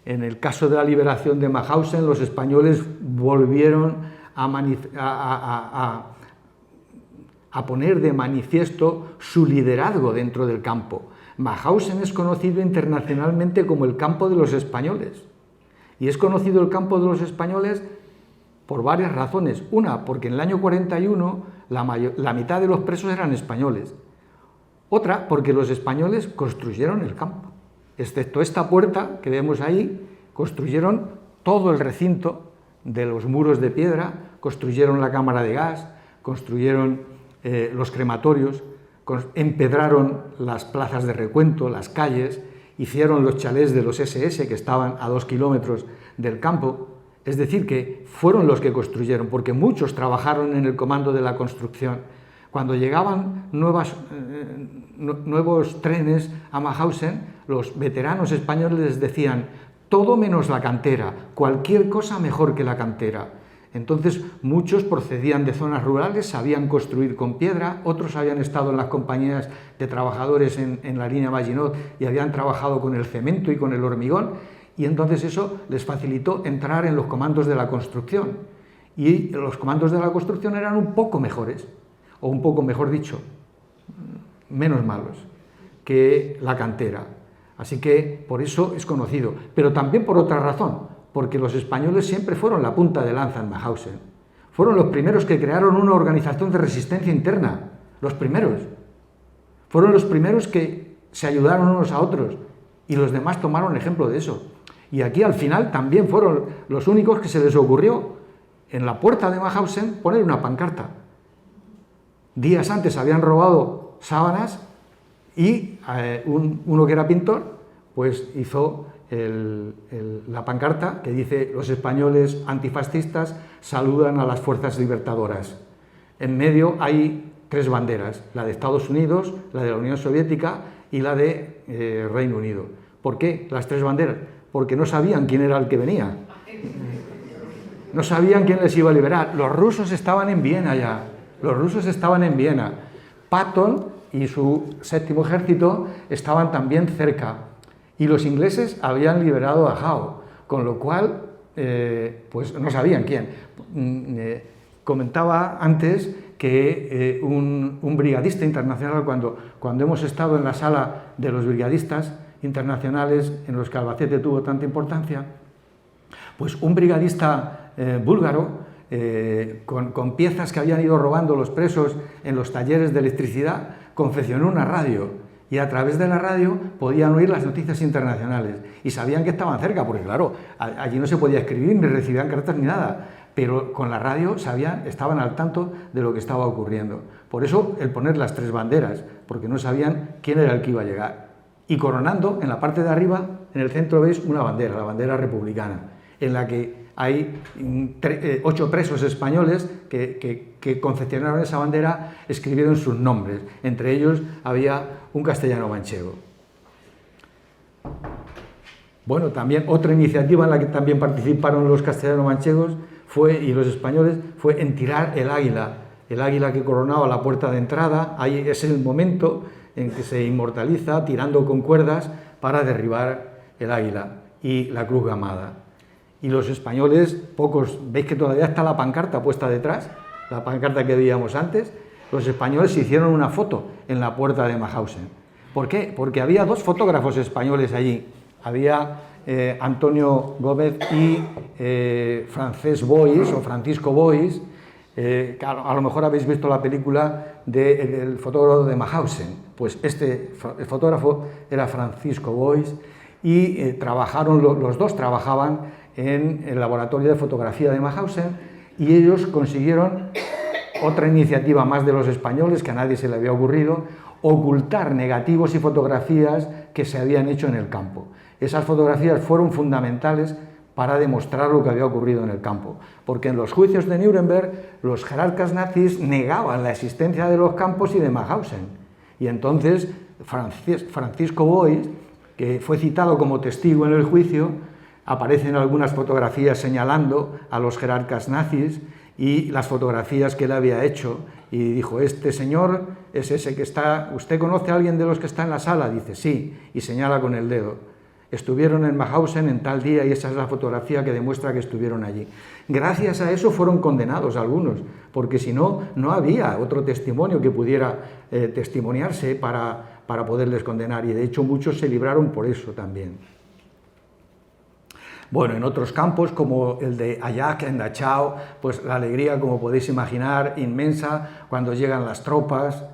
En el caso de la liberación de Mauthausen, los españoles volvieron a poner de manifiesto su liderazgo dentro del campo. Mauthausen es conocido internacionalmente como el campo de los españoles. Y es conocido el campo de los españoles por varias razones. Una, porque en el año 41 la mitad de los presos eran españoles. Otra, porque los españoles construyeron el campo. Excepto esta puerta que vemos ahí, construyeron todo el recinto de los muros de piedra, construyeron la cámara de gas, construyeron los crematorios, empedraron las plazas de recuento, las calles, hicieron los chalés de los SS que estaban a 2 kilómetros del campo. Es decir, que fueron los que construyeron, porque muchos trabajaron en el comando de la construcción. Cuando llegaban nuevos trenes a Mauthausen, los veteranos españoles les decían: todo menos la cantera, cualquier cosa mejor que la cantera. Entonces muchos procedían de zonas rurales, sabían construir con piedra, otros habían estado en las compañías de trabajadores en la línea Maginot y habían trabajado con el cemento y con el hormigón, y entonces eso les facilitó entrar en los comandos de la construcción. Y los comandos de la construcción eran un poco mejores, o un poco, mejor dicho, menos malos que la cantera. Así que por eso es conocido, pero también por otra razón, porque los españoles siempre fueron la punta de lanza en Mauthausen. Fueron los primeros que crearon una organización de resistencia interna, los primeros. Fueron los primeros que se ayudaron unos a otros y los demás tomaron ejemplo de eso. Y aquí al final también fueron los únicos que se les ocurrió en la puerta de Mauthausen poner una pancarta. Días antes habían robado sábanas y uno que era pintor pues hizo la pancarta que dice: los españoles antifascistas saludan a las fuerzas libertadoras. En medio hay 3 banderas, la de Estados Unidos, la de la Unión Soviética y la de Reino Unido. ¿Por qué las 3 banderas? Porque no sabían quién era el que venía. No sabían quién les iba a liberar. Los rusos estaban en Viena ya. Los rusos estaban en Viena. Patton y su 7º ejército estaban también cerca. Y los ingleses habían liberado a Howe, con lo cual pues no sabían quién. Comentaba antes que un brigadista internacional, cuando hemos estado en la sala de los brigadistas internacionales en los que Albacete tuvo tanta importancia, pues un brigadista búlgaro, con piezas que habían ido robando los presos en los talleres de electricidad, confeccionó una radio. Y a través de la radio podían oír las noticias internacionales y sabían que estaban cerca, porque claro, allí no se podía escribir, ni recibían cartas ni nada, pero con la radio estaban al tanto de lo que estaba ocurriendo. Por eso el poner las 3 banderas, porque no sabían quién era el que iba a llegar. Y coronando, en la parte de arriba, en el centro veis una bandera, la bandera republicana, en la que hay 8 presos españoles que confeccionaron esa bandera, escribieron sus nombres. Entre ellos había un castellano manchego. Bueno, también otra iniciativa en la que también participaron los castellanos manchegos y los españoles fue en tirar el águila que coronaba la puerta de entrada. Ahí es el momento en que se inmortaliza tirando con cuerdas para derribar el águila y la cruz gamada. Y los españoles, pocos, veis que todavía está la pancarta puesta detrás, la pancarta que veíamos antes. Los españoles se hicieron una foto en la puerta de Mauthausen. ¿Por qué? Porque había 2 fotógrafos españoles allí. Había Antonio Gómez y Francisco Boix, que a lo mejor habéis visto la película del fotógrafo de Mauthausen. Pues el fotógrafo era Francisco Boix y los dos trabajaban en el laboratorio de fotografía de Mauthausen, y ellos consiguieron otra iniciativa más de los españoles que a nadie se le había ocurrido: ocultar negativos y fotografías que se habían hecho en el campo. Esas fotografías fueron fundamentales para demostrar lo que había ocurrido en el campo, porque en los juicios de Nuremberg los jerarcas nazis negaban la existencia de los campos y de Mauthausen, y entonces Francisco Boix, que fue citado como testigo en el juicio, aparecen algunas fotografías señalando a los jerarcas nazis y las fotografías que él había hecho, y dijo: este señor es ese que está, ¿usted conoce a alguien de los que está en la sala? Dice: sí, y señala con el dedo. Estuvieron en Mauthausen en tal día y esa es la fotografía que demuestra que estuvieron allí. Gracias a eso fueron condenados algunos, porque si no, no había otro testimonio que pudiera testimoniarse para poderles condenar, y de hecho muchos se libraron por eso también. Bueno, en otros campos, como el de Ayak, en Dachau, pues la alegría, como podéis imaginar, inmensa cuando llegan las tropas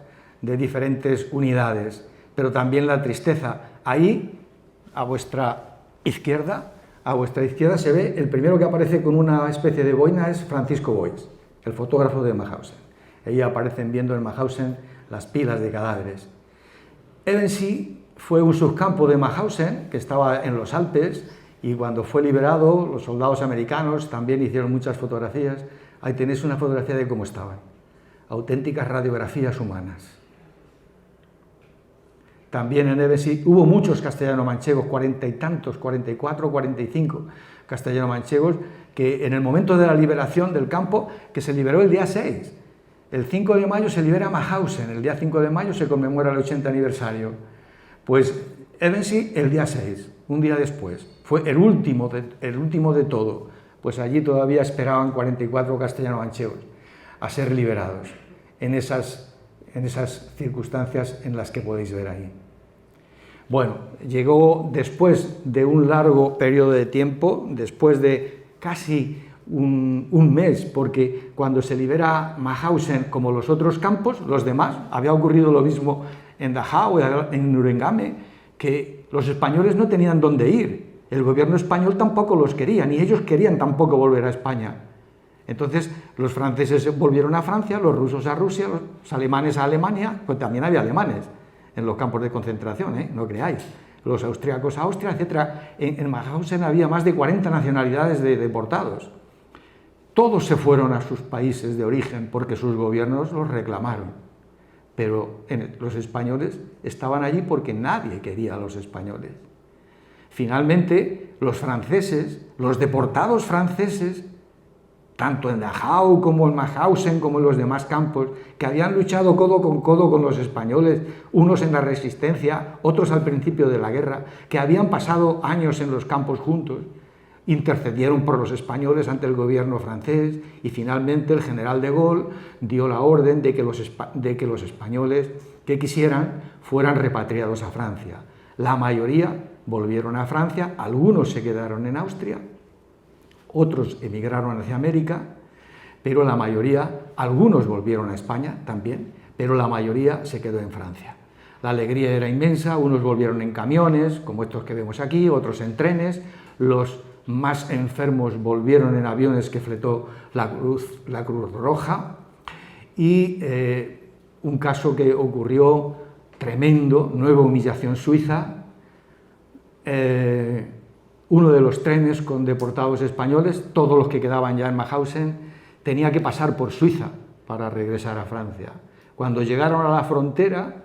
de diferentes unidades, pero también la tristeza. Ahí, a vuestra izquierda se ve, el primero que aparece con una especie de boina es Francisco Boix, el fotógrafo de Mauthausen. Ahí aparecen viendo en Mauthausen las pilas de cadáveres. Ebensee fue un subcampo de Mauthausen que estaba en los Alpes, y cuando fue liberado, los soldados americanos también hicieron muchas fotografías. Ahí tenéis una fotografía de cómo estaban. Auténticas radiografías humanas. También en Ebensee hubo muchos castellano-manchegos, 40 y tantos, 44, 45 castellano-manchegos, que en el momento de la liberación del campo, que se liberó el día 6. El 5 de mayo se libera Mauthausen, el día 5 de mayo se conmemora el 80 aniversario. Pues Ebensee el día 6, un día después, fue el último de todo. Pues allí todavía esperaban 44 castellano-manchegos a ser liberados, en esas circunstancias en las que podéis ver ahí. Bueno, llegó después de un largo periodo de tiempo, después de casi un mes, porque cuando se libera Mauthausen, como los otros campos, los demás, había ocurrido lo mismo en Dachau, en Nuremberg, que los españoles no tenían dónde ir. El gobierno español tampoco los quería, ni ellos querían tampoco volver a España. Entonces los franceses volvieron a Francia, los rusos a Rusia, los alemanes a Alemania, pues también había alemanes en los campos de concentración, no creáis, los austríacos a Austria, etc. En Mauthausen había más de 40 nacionalidades de deportados. Todos se fueron a sus países de origen porque sus gobiernos los reclamaron, pero los españoles estaban allí porque nadie quería a los españoles. Finalmente, los franceses, los deportados franceses, tanto en Dachau como en Mauthausen como en los demás campos, que habían luchado codo con los españoles, unos en la resistencia, otros al principio de la guerra, que habían pasado años en los campos juntos, intercedieron por los españoles ante el gobierno francés, y finalmente el general de Gaulle dio la orden de que los españoles que quisieran fueran repatriados a Francia. La mayoría volvieron a Francia, algunos se quedaron en Austria, otros emigraron hacia América, pero la mayoría, algunos volvieron a España también, pero la mayoría se quedó en Francia. La alegría era inmensa, unos volvieron en camiones, como estos que vemos aquí, otros en trenes, los más enfermos volvieron en aviones que fletó la Cruz Roja, y un caso que ocurrió tremendo, nueva humillación suiza, uno de los trenes con deportados españoles, todos los que quedaban ya en Mauthausen, tenía que pasar por Suiza para regresar a Francia. Cuando llegaron a la frontera,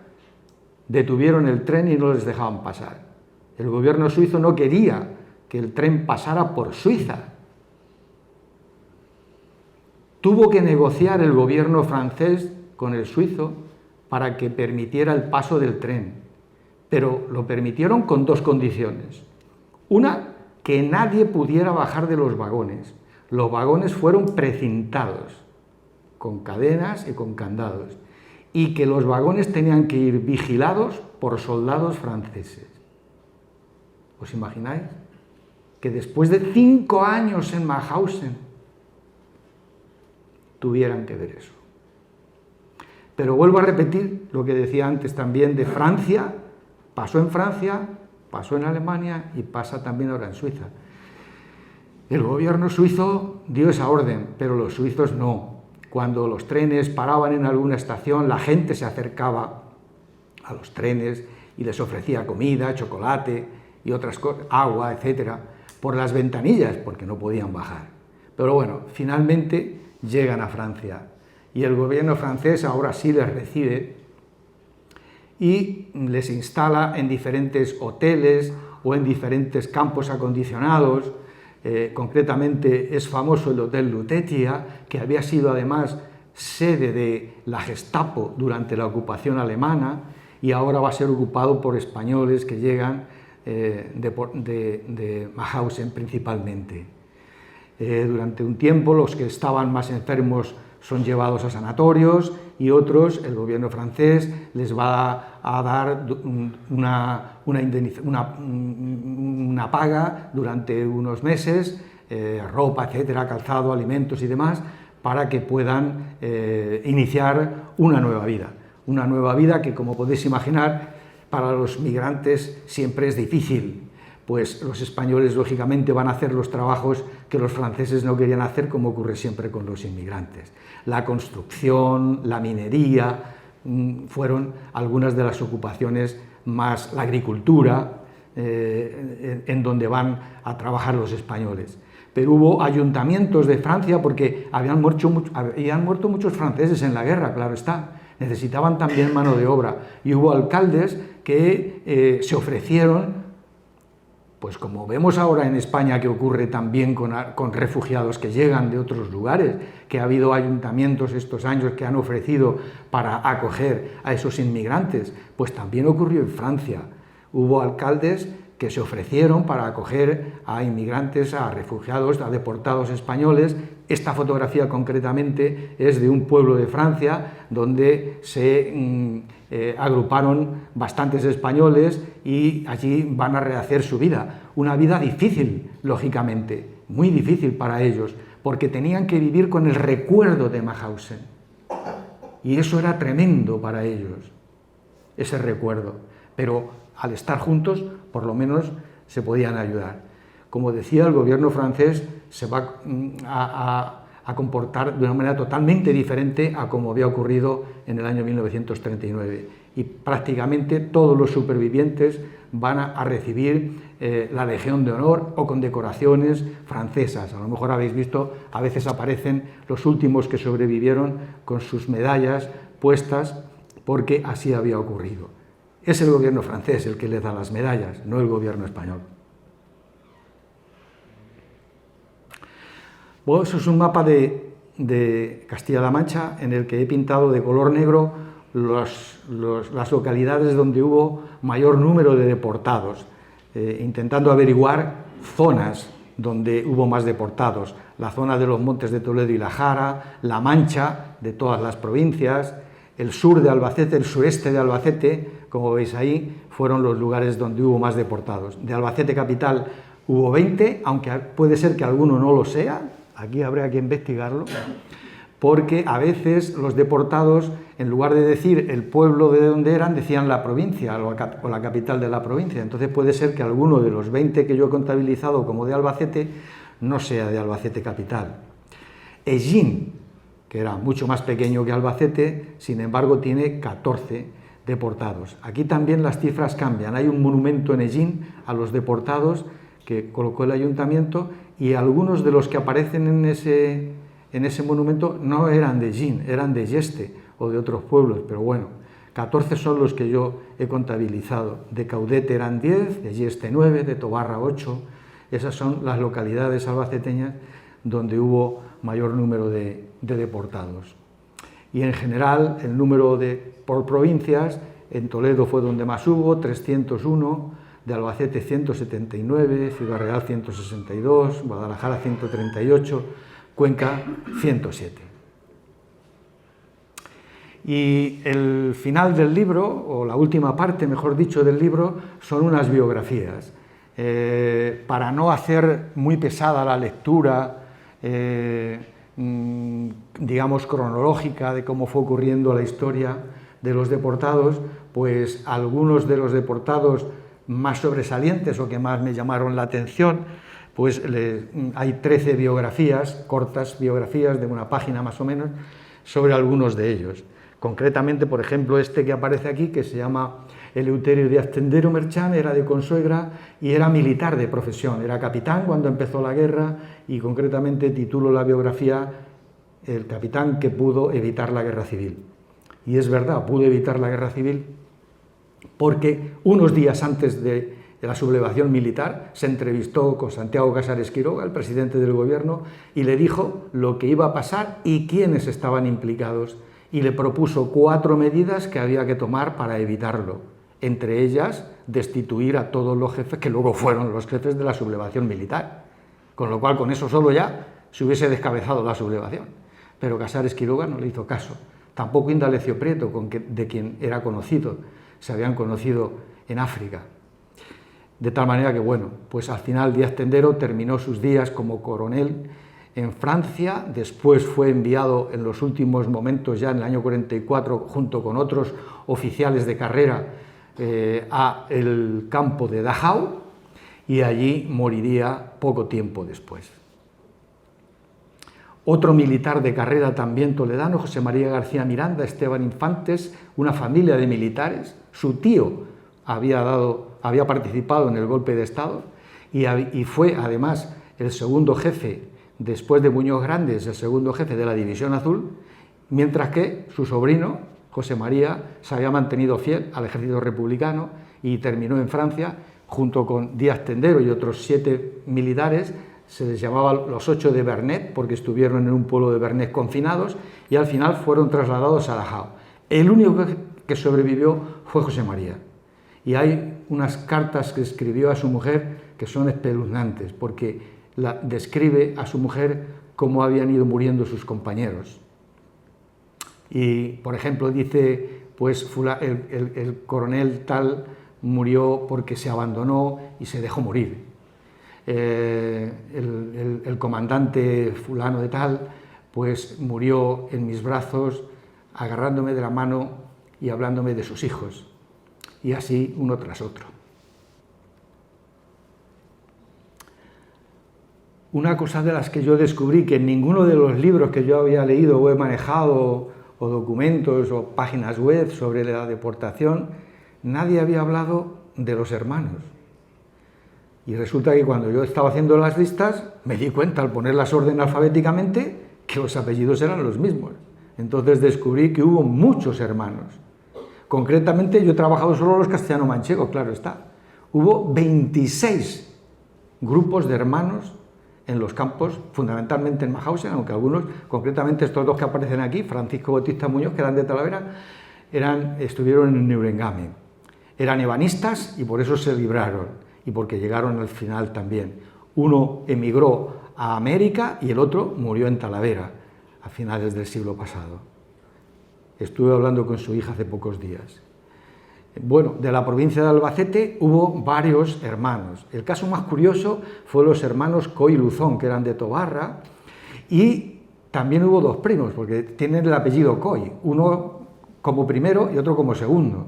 detuvieron el tren y no les dejaban pasar. El gobierno suizo no quería que el tren pasara por Suiza. Tuvo que negociar el gobierno francés con el suizo para que permitiera el paso del tren, pero lo permitieron con dos condiciones. Una, que nadie pudiera bajar de los vagones. Los vagones fueron precintados, con cadenas y con candados, y que los vagones tenían que ir vigilados por soldados franceses. ¿Os imagináis? Que después de 5 años en Mauthausen tuvieran que ver eso. Pero vuelvo a repetir lo que decía antes también de Francia. Pasó en Francia, pasó en Alemania y pasa también ahora en Suiza. El gobierno suizo dio esa orden, pero los suizos no. Cuando los trenes paraban en alguna estación, la gente se acercaba a los trenes y les ofrecía comida, chocolate y otras cosas, agua, etcétera, por las ventanillas, porque no podían bajar. Pero bueno, finalmente llegan a Francia y el gobierno francés ahora sí les recibe y les instala en diferentes hoteles o en diferentes campos acondicionados. Concretamente es famoso el Hotel Lutetia, que había sido además sede de la Gestapo durante la ocupación alemana y ahora va a ser ocupado por españoles que llegan de Mauthausen principalmente. Durante un tiempo los que estaban más enfermos son llevados a sanatorios y otros, el gobierno francés les va a dar una paga durante unos meses, ropa, etcétera, calzado, alimentos y demás, para que puedan iniciar una nueva vida que, como podéis imaginar, para los migrantes siempre es difícil, pues los españoles lógicamente van a hacer los trabajos que los franceses no querían hacer, como ocurre siempre con los inmigrantes. La construcción, la minería, fueron algunas de las ocupaciones más, la agricultura, en donde van a trabajar los españoles. Pero hubo ayuntamientos de Francia, porque habían muerto muchos franceses en la guerra, claro está, necesitaban también mano de obra, y hubo alcaldes que se ofrecieron, pues como vemos ahora en España que ocurre también con refugiados que llegan de otros lugares, que ha habido ayuntamientos estos años que han ofrecido para acoger a esos inmigrantes, pues también ocurrió en Francia. Hubo alcaldes que se ofrecieron para acoger a inmigrantes, a refugiados, a deportados españoles. Esta fotografía concretamente es de un pueblo de Francia donde se agruparon bastantes españoles y allí van a rehacer su vida. Una vida difícil, lógicamente, muy difícil para ellos, porque tenían que vivir con el recuerdo de Mauthausen. Y eso era tremendo para ellos, ese recuerdo. Pero al estar juntos, por lo menos se podían ayudar. Como decía, el gobierno francés se va a comportar de una manera totalmente diferente a como había ocurrido en el año 1939. Y prácticamente todos los supervivientes van a recibir la Legión de Honor o condecoraciones francesas. A lo mejor habéis visto, a veces aparecen los últimos que sobrevivieron con sus medallas puestas, porque así había ocurrido. Es el gobierno francés el que les da las medallas, no el gobierno español. Bueno, eso es un mapa de Castilla-La Mancha en el que he pintado de color negro las localidades donde hubo mayor número de deportados, intentando averiguar zonas donde hubo más deportados. La zona de los Montes de Toledo y La Jara, La Mancha, de todas las provincias, el sur de Albacete, el sureste de Albacete, como veis ahí, fueron los lugares donde hubo más deportados. De Albacete capital hubo 20, aunque puede ser que alguno no lo sea, aquí habría que investigarlo, porque a veces los deportados, en lugar de decir el pueblo de donde eran, decían la provincia o la capital de la provincia. Entonces puede ser que alguno de los 20 que yo he contabilizado como de Albacete no sea de Albacete capital. Ellín, que era mucho más pequeño que Albacete, sin embargo tiene 14 deportados. Aquí también las cifras cambian. Hay un monumento en Ellín a los deportados que colocó el ayuntamiento, y algunos de los que aparecen en ese monumento no eran de Ellín, eran de Yeste o de otros pueblos, pero bueno, 14 son los que yo he contabilizado. De Caudete eran 10, de Yeste 9, de Tobarra 8. Esas son las localidades albaceteñas donde hubo mayor número de deportados. Y en general, el número por provincias, en Toledo fue donde más hubo, 301, de Albacete 179, Ciudad Real 162, Guadalajara 138, Cuenca 107. Y el final del libro, o la última parte, mejor dicho, del libro, son unas biografías. Para no hacer muy pesada la lectura, digamos, cronológica de cómo fue ocurriendo la historia de los deportados, pues algunos de los deportados más sobresalientes o que más me llamaron la atención, pues hay 13 biografías, cortas biografías de una página más o menos, sobre algunos de ellos. Concretamente, por ejemplo, este que aparece aquí, que se llama Eleuterio Díaz Tendero Merchán, era de Consuegra y era militar de profesión, era capitán cuando empezó la guerra, y concretamente titulo la biografía El capitán que pudo evitar la guerra civil. Y es verdad, pudo evitar la guerra civil porque unos días antes de la sublevación militar se entrevistó con Santiago Casares Quiroga, el presidente del gobierno, y le dijo lo que iba a pasar y quiénes estaban implicados, y le propuso 4 medidas que había que tomar para evitarlo, entre ellas destituir a todos los jefes que luego fueron los jefes de la sublevación militar, con lo cual con eso solo ya se hubiese descabezado la sublevación. Pero Casares Quiroga no le hizo caso, tampoco Indalecio Prieto, de quien era conocido, se habían conocido en África. De tal manera que, bueno, pues al final Díaz Tendero terminó sus días como coronel en Francia, después fue enviado en los últimos momentos, ya en el año 44, junto con otros oficiales de carrera, a el campo de Dachau, y allí moriría poco tiempo después. Otro militar de carrera también toledano, José María García Miranda, Esteban Infantes, una familia de militares. Su tío había participado en el golpe de Estado y fue además el segundo jefe, después de Muñoz Grandes, el segundo jefe de la División Azul, mientras que su sobrino, José María, se había mantenido fiel al ejército republicano y terminó en Francia, junto con Díaz Tendero y otros 7 militares. Se les llamaba los 8 de Vernet, porque estuvieron en un pueblo de Vernet confinados, y al final fueron trasladados a Dachau. El único que sobrevivió fue José María. Y hay unas cartas que escribió a su mujer que son espeluznantes, porque describe a su mujer cómo habían ido muriendo sus compañeros. Y, por ejemplo, dice, pues el coronel tal murió porque se abandonó y se dejó morir. El comandante fulano de tal, pues murió en mis brazos, agarrándome de la mano y hablándome de sus hijos. Y así uno tras otro. Una cosa de las que yo descubrí, que en ninguno de los libros que yo había leído o he manejado, o documentos o páginas web sobre la deportación, nadie había hablado de los hermanos. Y resulta que cuando yo estaba haciendo las listas, me di cuenta al ponerlas orden alfabéticamente que los apellidos eran los mismos. Entonces descubrí que hubo muchos hermanos. Concretamente yo he trabajado solo los castellano-manchegos, claro está. Hubo 26 grupos de hermanos en los campos, fundamentalmente en Mauthausen, aunque algunos, concretamente estos 2 que aparecen aquí, Francisco Bautista Muñoz, que eran de Talavera, estuvieron en Neuengamme. Eran ebanistas y por eso se libraron. Y porque llegaron al final también. Uno emigró a América y el otro murió en Talavera a finales del siglo pasado. Estuve hablando con su hija hace pocos días. Bueno, de la provincia de Albacete hubo varios hermanos. El caso más curioso fue los hermanos Coy y Luzón, que eran de Tobarra, y también hubo 2 primos, porque tienen el apellido Coy, uno como primero y otro como segundo.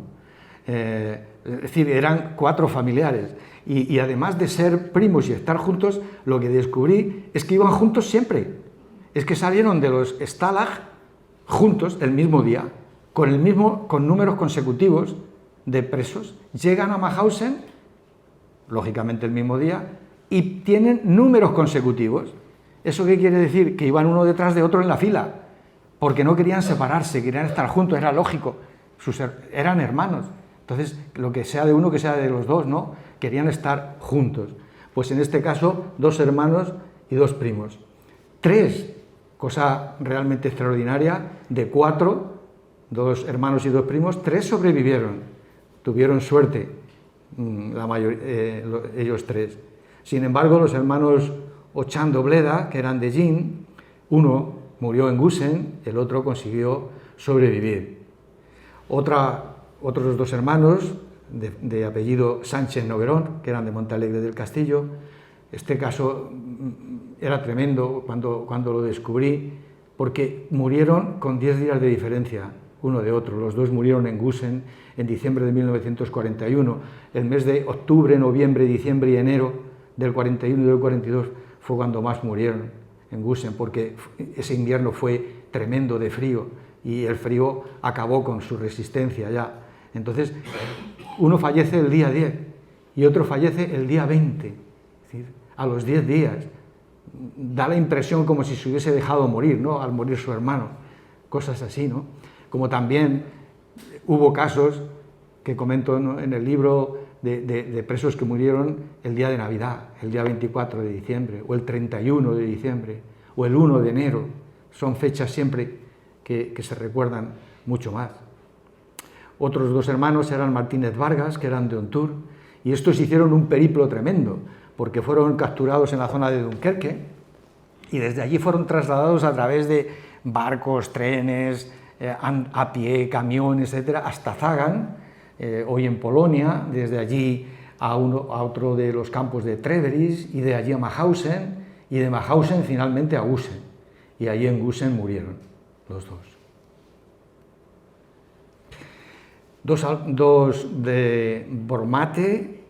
Es decir, eran 4 familiares. Y además de ser primos y estar juntos, lo que descubrí es que iban juntos siempre. Es que salieron de los Stalag juntos el mismo día. con números consecutivos de presos, llegan a Mauthausen, lógicamente el mismo día, y tienen números consecutivos. ¿Eso qué quiere decir? Que iban uno detrás de otro en la fila, porque no querían separarse, querían estar juntos, era lógico, eran hermanos. Entonces, lo que sea de uno, que sea de los dos, ¿no? Querían estar juntos. Pues en este caso, 2 hermanos y 2 primos. 3, cosa realmente extraordinaria, de 4, 2 hermanos y 2 primos, 3 sobrevivieron. Tuvieron suerte, ellos 3. Sin embargo, los hermanos Ochan-Dobleda, que eran de Jin, uno murió en Gusen, el otro consiguió sobrevivir. Otros 2 hermanos, de apellido Sánchez-Noguerón, que eran de Montalegre del Castillo. Este caso era tremendo cuando lo descubrí, porque murieron con 10 días de diferencia uno de otro. Los 2 murieron en Gusen en diciembre de 1941. El mes de octubre, noviembre, diciembre y enero del 41 y del 42 fue cuando más murieron en Gusen, porque ese invierno fue tremendo de frío y el frío acabó con su resistencia ya. Entonces, uno fallece el día 10 y otro fallece el día 20, es decir, a los 10 días. Da la impresión como si se hubiese dejado morir, ¿no?, al morir su hermano, cosas así, ¿no? Como también hubo casos que comento en el libro de presos que murieron el día de Navidad, el día 24 de diciembre, o el 31 de diciembre, o el 1 de enero. Son fechas siempre que se recuerdan mucho más. Otros 2 hermanos eran Martínez Vargas, que eran de Ontur, y estos hicieron un periplo tremendo, porque fueron capturados en la zona de Dunkerque, y desde allí fueron trasladados a través de barcos, trenes, a pie, camiones, etcétera, hasta Zagan, hoy en Polonia, desde allí a otro de los campos de Treveris, y de allí a Mauthausen, y de Mauthausen finalmente a Gusen, y allí en Gusen murieron los 2. 2 de Bormate,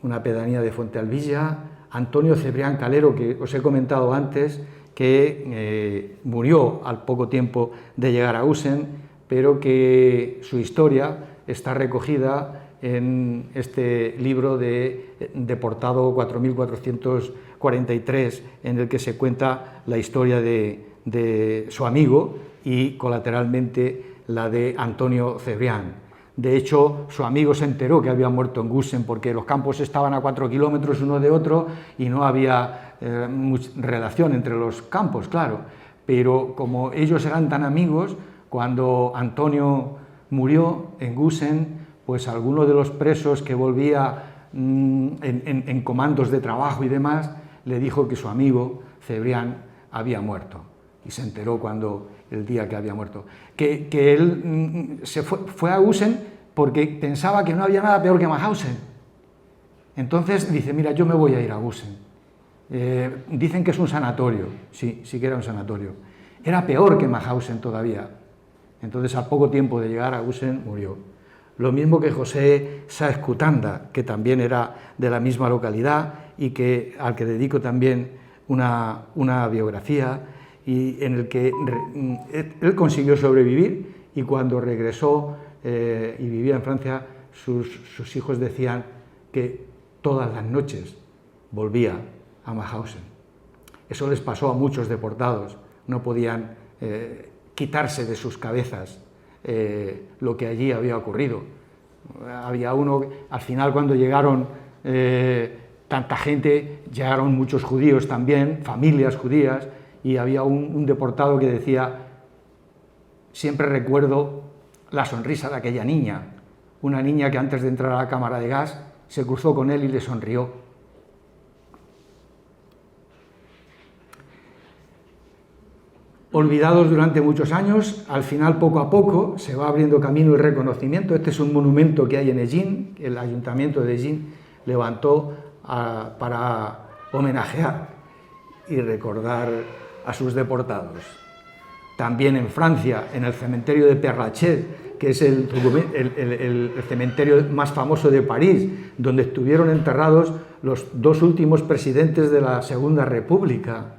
una pedanía de Fuentealbilla, Antonio Cebrián Calero, que os he comentado antes, que murió al poco tiempo de llegar a Gusen, pero que su historia está recogida en este libro de Deportado 4443, en el que se cuenta la historia de su amigo y colateralmente la de Antonio Cebrián. De hecho, su amigo se enteró que había muerto en Gusen porque los campos estaban a 4 kilómetros uno de otro y no había mucha relación entre los campos, claro. Pero como ellos eran tan amigos, cuando Antonio murió en Gusen, pues alguno de los presos que volvía en comandos de trabajo y demás, le dijo que su amigo Cebrián había muerto. Y se enteró el día que había muerto. Que él se fue a Gusen porque pensaba que no había nada peor que Mauthausen. Entonces dice, mira, yo me voy a ir a Gusen. Dicen que es un sanatorio, sí que era un sanatorio. Era peor que Mauthausen todavía. Entonces, al poco tiempo de llegar a Gusen, murió. Lo mismo que José Sáez Cutanda, que también era de la misma localidad y al que dedico también una biografía, y en el que él consiguió sobrevivir, y cuando regresó y vivía en Francia, sus hijos decían que todas las noches volvía a Mauthausen. Eso les pasó a muchos deportados, no podían quitarse de sus cabezas lo que allí había ocurrido. Había uno, al final cuando llegaron tanta gente, llegaron muchos judíos también, familias judías, y había un deportado que decía, siempre recuerdo la sonrisa de aquella niña, una niña que antes de entrar a la cámara de gas se cruzó con él y le sonrió. Olvidados durante muchos años, al final poco a poco se va abriendo camino y reconocimiento. Este es un monumento que hay en Egin, el ayuntamiento de Egin levantó para homenajear y recordar a sus deportados. También en Francia, en el cementerio de Père Lachaise, que es el cementerio más famoso de París, donde estuvieron enterrados los 2 últimos presidentes de la Segunda República,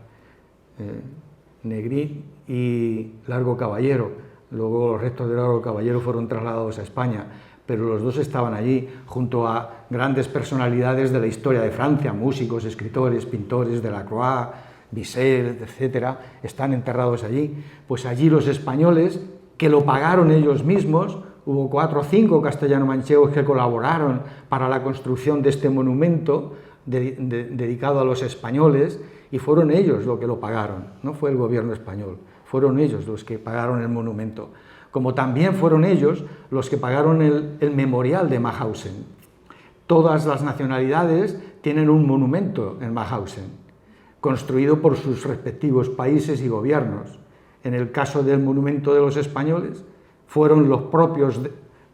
Negri y Largo Caballero, luego los restos de Álvaro Caballero fueron trasladados a España, pero los dos estaban allí junto a grandes personalidades de la historia de Francia, músicos, escritores, pintores, Delacroix, Bizet, etcétera, están enterrados allí. Pues allí los españoles, que lo pagaron ellos mismos, hubo 4 o 5 castellano-manchegos que colaboraron para la construcción de este monumento dedicado a los españoles, y fueron ellos los que lo pagaron, no fue el gobierno español, fueron ellos los que pagaron el monumento, como también fueron ellos los que pagaron el memorial de Mauthausen. Todas las nacionalidades tienen un monumento en Mauthausen, construido por sus respectivos países y gobiernos. En el caso del monumento de los españoles, fueron los propios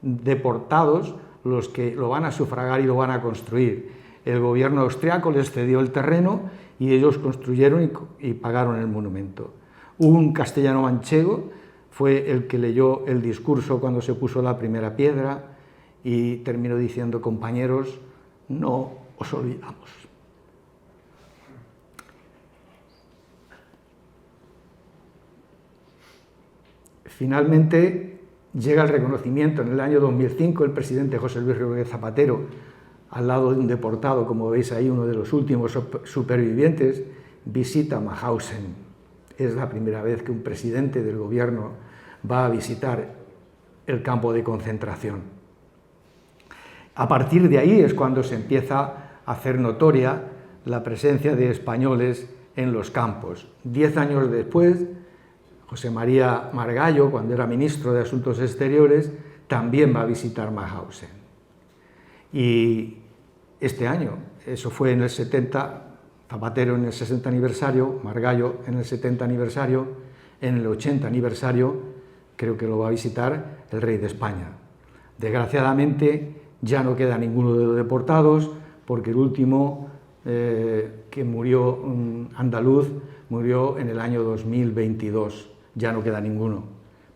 deportados los que lo van a sufragar y lo van a construir. El gobierno austriaco les cedió el terreno y ellos construyeron y pagaron el monumento. Un castellano-manchego fue el que leyó el discurso cuando se puso la primera piedra y terminó diciendo: compañeros, no os olvidamos. Finalmente llega el reconocimiento. En el año 2005 el presidente José Luis Rodríguez Zapatero, al lado de un deportado, como veis ahí, uno de los últimos supervivientes, visita Mauthausen. Es la primera vez que un presidente del gobierno va a visitar el campo de concentración. A partir de ahí es cuando se empieza a hacer notoria la presencia de españoles en los campos. 10 años después, José María Margallo, cuando era ministro de Asuntos Exteriores, también va a visitar Mauthausen. Y este año, eso fue en el 70, Zapatero en el 60 aniversario, Margallo en el 70 aniversario, en el 80 aniversario, creo que lo va a visitar el rey de España. Desgraciadamente ya no queda ninguno de los deportados, porque el último que murió, andaluz, murió en el año 2022, ya no queda ninguno.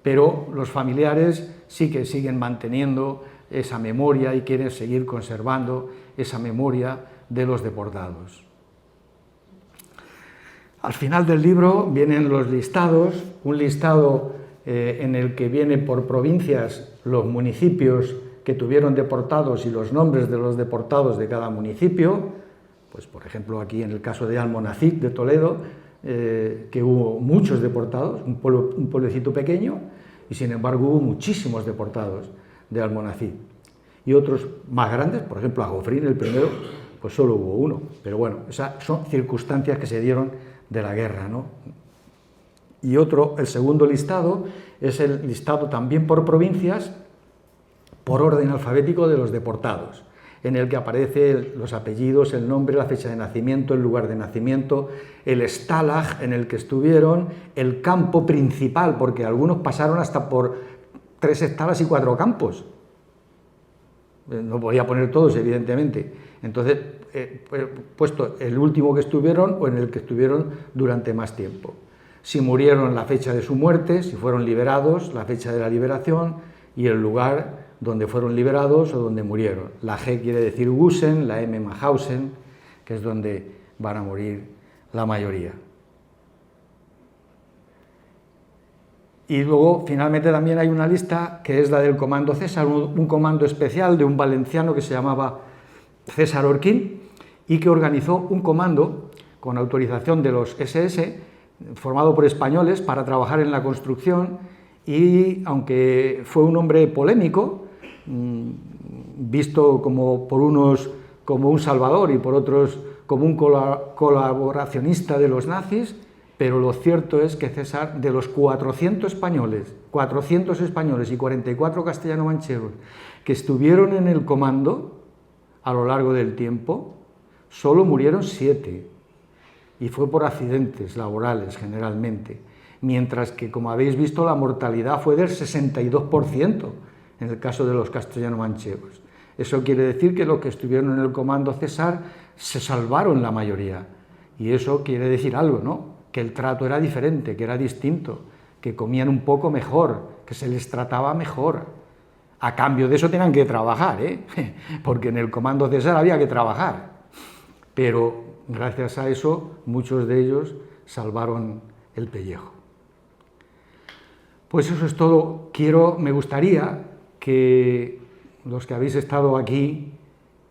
Pero los familiares sí que siguen manteniendo esa memoria y quieren seguir conservando esa memoria de los deportados. Al final del libro vienen los listados, un listado en el que viene por provincias los municipios que tuvieron deportados y los nombres de los deportados de cada municipio. Pues por ejemplo aquí en el caso de Almonacid de Toledo, que hubo muchos deportados, un pueblecito pequeño, y sin embargo hubo muchísimos deportados de Almonacid. Y otros más grandes, por ejemplo Agofrín, el primero, pues solo hubo uno. Pero bueno, esas son circunstancias que se dieron de la guerra, ¿no? Y el segundo listado, es el listado también por provincias, por orden alfabético de los deportados, en el que aparecen los apellidos, el nombre, la fecha de nacimiento, el lugar de nacimiento, el stalag en el que estuvieron, el campo principal, porque algunos pasaron hasta por 3 estalas y 4 campos. No podía poner todos, evidentemente. Entonces, puesto el último que estuvieron o en el que estuvieron durante más tiempo. Si murieron, la fecha de su muerte, si fueron liberados, la fecha de la liberación y el lugar donde fueron liberados o donde murieron. La G quiere decir Gusen, la M Mauthausen, que es donde van a morir la mayoría. Y luego, finalmente, también hay una lista que es la del Comando César, un comando especial de un valenciano que se llamaba César Orquín y que organizó un comando con autorización de los SS, formado por españoles, para trabajar en la construcción. Y aunque fue un hombre polémico, visto como por unos como un salvador y por otros como un colaboracionista de los nazis, pero lo cierto es que César, de los 400 españoles y 44 castellano-manchegos que estuvieron en el comando a lo largo del tiempo, solo murieron 7, y fue por accidentes laborales generalmente, mientras que, como habéis visto, la mortalidad fue del 62% en el caso de los castellano-manchegos. Eso quiere decir que los que estuvieron en el comando César se salvaron la mayoría, y eso quiere decir algo, ¿no? Que el trato era diferente, que era distinto, que comían un poco mejor, que se les trataba mejor. A cambio de eso tenían que trabajar, porque en el comando César había que trabajar. Pero gracias a eso muchos de ellos salvaron el pellejo. Pues eso es todo. Me gustaría que los que habéis estado aquí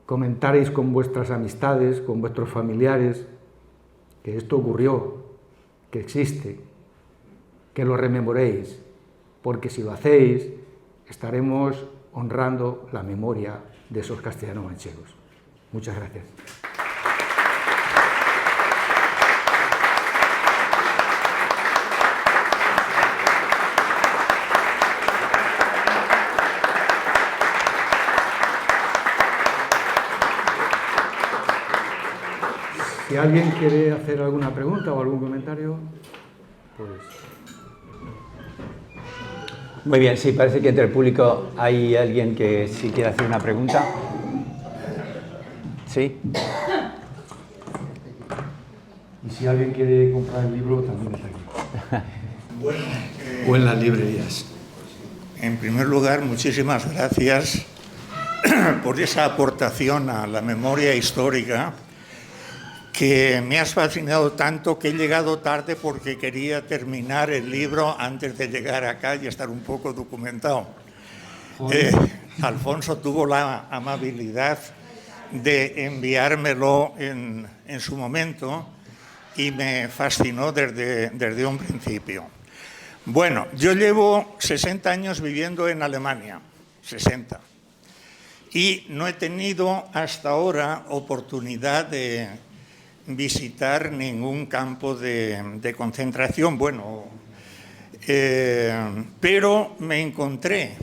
comentaréis con vuestras amistades, con vuestros familiares, que esto ocurrió, que existe, que lo rememoréis, porque si lo hacéis, estaremos honrando la memoria de esos castellano-manchegos. Muchas gracias. Si alguien quiere hacer alguna pregunta o algún comentario, pues... Muy bien, sí, parece que entre el público hay alguien que sí quiere hacer una pregunta. ¿Sí? Y si alguien quiere comprar el libro, también está aquí. Bueno, o en las librerías. En primer lugar, muchísimas gracias por esa aportación a la memoria histórica que me has fascinado tanto que he llegado tarde porque quería terminar el libro antes de llegar acá y estar un poco documentado. Alfonso tuvo la amabilidad de enviármelo en su momento y me fascinó desde un principio. Bueno, yo llevo 60 años viviendo en Alemania, 60, y no he tenido hasta ahora oportunidad de visitar ningún campo de concentración, pero me encontré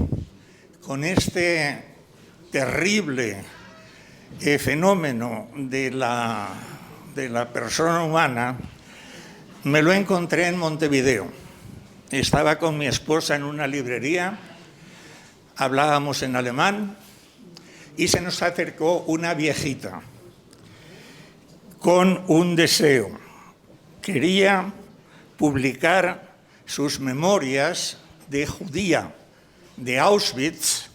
con este terrible fenómeno de la persona humana. Me lo encontré en Montevideo. Estaba con mi esposa en una librería, hablábamos en alemán y se nos acercó una viejita con un deseo. Quería publicar sus memorias de judía de Auschwitz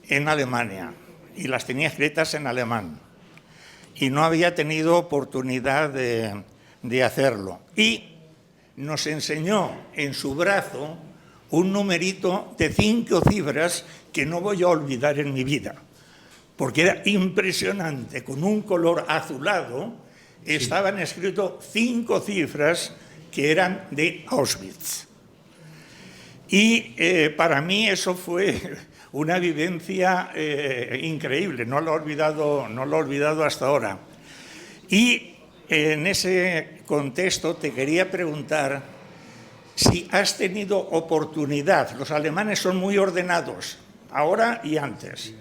en Alemania y las tenía escritas en alemán y no había tenido oportunidad de hacerlo. Y nos enseñó en su brazo un numerito de 5 cifras que no voy a olvidar en mi vida, porque era impresionante, con un color azulado, estaban escritos 5 cifras que eran de Auschwitz. Y para mí eso fue una vivencia increíble, no lo he olvidado hasta ahora. Y en ese contexto te quería preguntar si has tenido oportunidad. Los alemanes son muy ordenados, ahora y antes.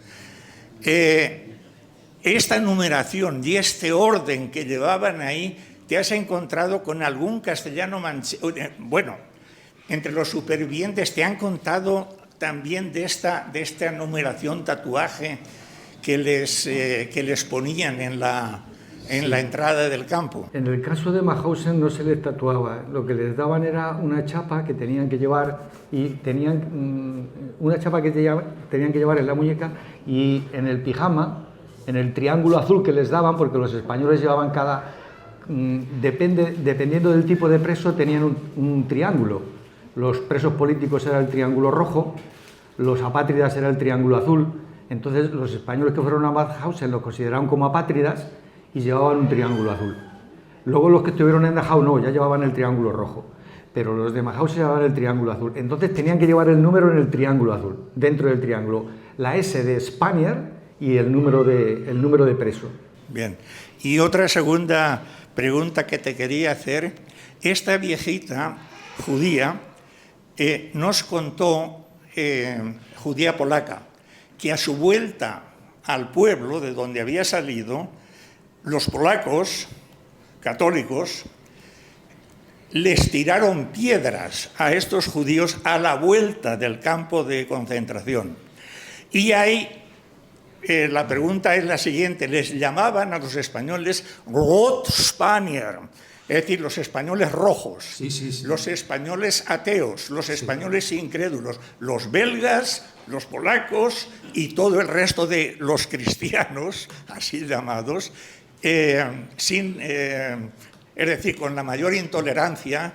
Esta numeración y este orden que llevaban ahí, ¿te has encontrado con algún castellano manchego? Bueno, entre los supervivientes, ¿te han contado también de esta numeración, tatuaje que les ponían en la entrada del campo? En el caso de Mauthausen no se les tatuaba, lo que les daban era una chapa que tenían que llevar y tenían una chapa que tenían que llevar en la muñeca y en el pijama, en el triángulo azul que les daban, porque los españoles llevaban dependiendo del tipo de preso, tenían un triángulo. Los presos políticos era el triángulo rojo, los apátridas era el triángulo azul. Entonces los españoles que fueron a Mauthausen los consideraron como apátridas y llevaban un triángulo azul. Luego los que estuvieron en Dachau no, ya llevaban el triángulo rojo, pero los de Mauthausen llevaban el triángulo azul. Entonces tenían que llevar el número en el triángulo azul, dentro del triángulo, la S de Spanier y el número de preso. Bien, y otra segunda pregunta que te quería hacer. Esta viejita judía nos contó, judía polaca, que a su vuelta al pueblo de donde había salido, los polacos católicos les tiraron piedras a estos judíos a la vuelta del campo de concentración. Y ahí la pregunta es la siguiente: les llamaban a los españoles Rotspanier, es decir, los españoles rojos, sí. Los españoles ateos, los españoles incrédulos, los belgas, los polacos y todo el resto de los cristianos, así llamados, es decir, con la mayor intolerancia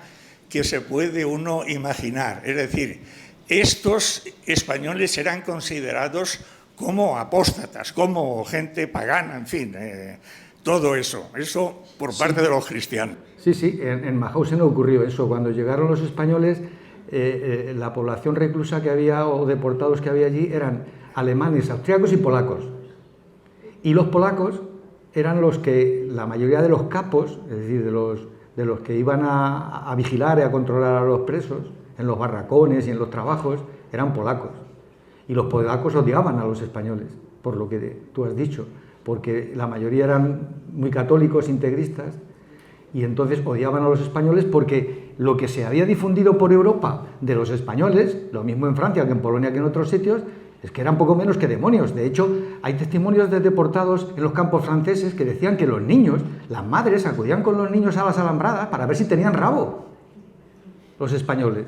que se puede uno imaginar. Es decir, estos españoles eran considerados como apóstatas, como gente pagana, en fin, todo eso por parte de los cristianos. Sí, sí, en Mauthausen ocurrió eso. Cuando llegaron los españoles, la población reclusa que había o deportados que había allí eran alemanes, austríacos y polacos. Y los polacos eran los que, la mayoría de los capos, es decir, de los que iban a vigilar y a controlar a los presos, en los barracones y en los trabajos, eran polacos. Y los polacos odiaban a los españoles, por lo que tú has dicho, porque la mayoría eran muy católicos, integristas, y entonces odiaban a los españoles porque lo que se había difundido por Europa de los españoles, lo mismo en Francia que en Polonia que en otros sitios, es que eran poco menos que demonios. De hecho, hay testimonios de deportados en los campos franceses que decían que los niños, las madres, acudían con los niños a las alambradas para ver si tenían rabo, los españoles,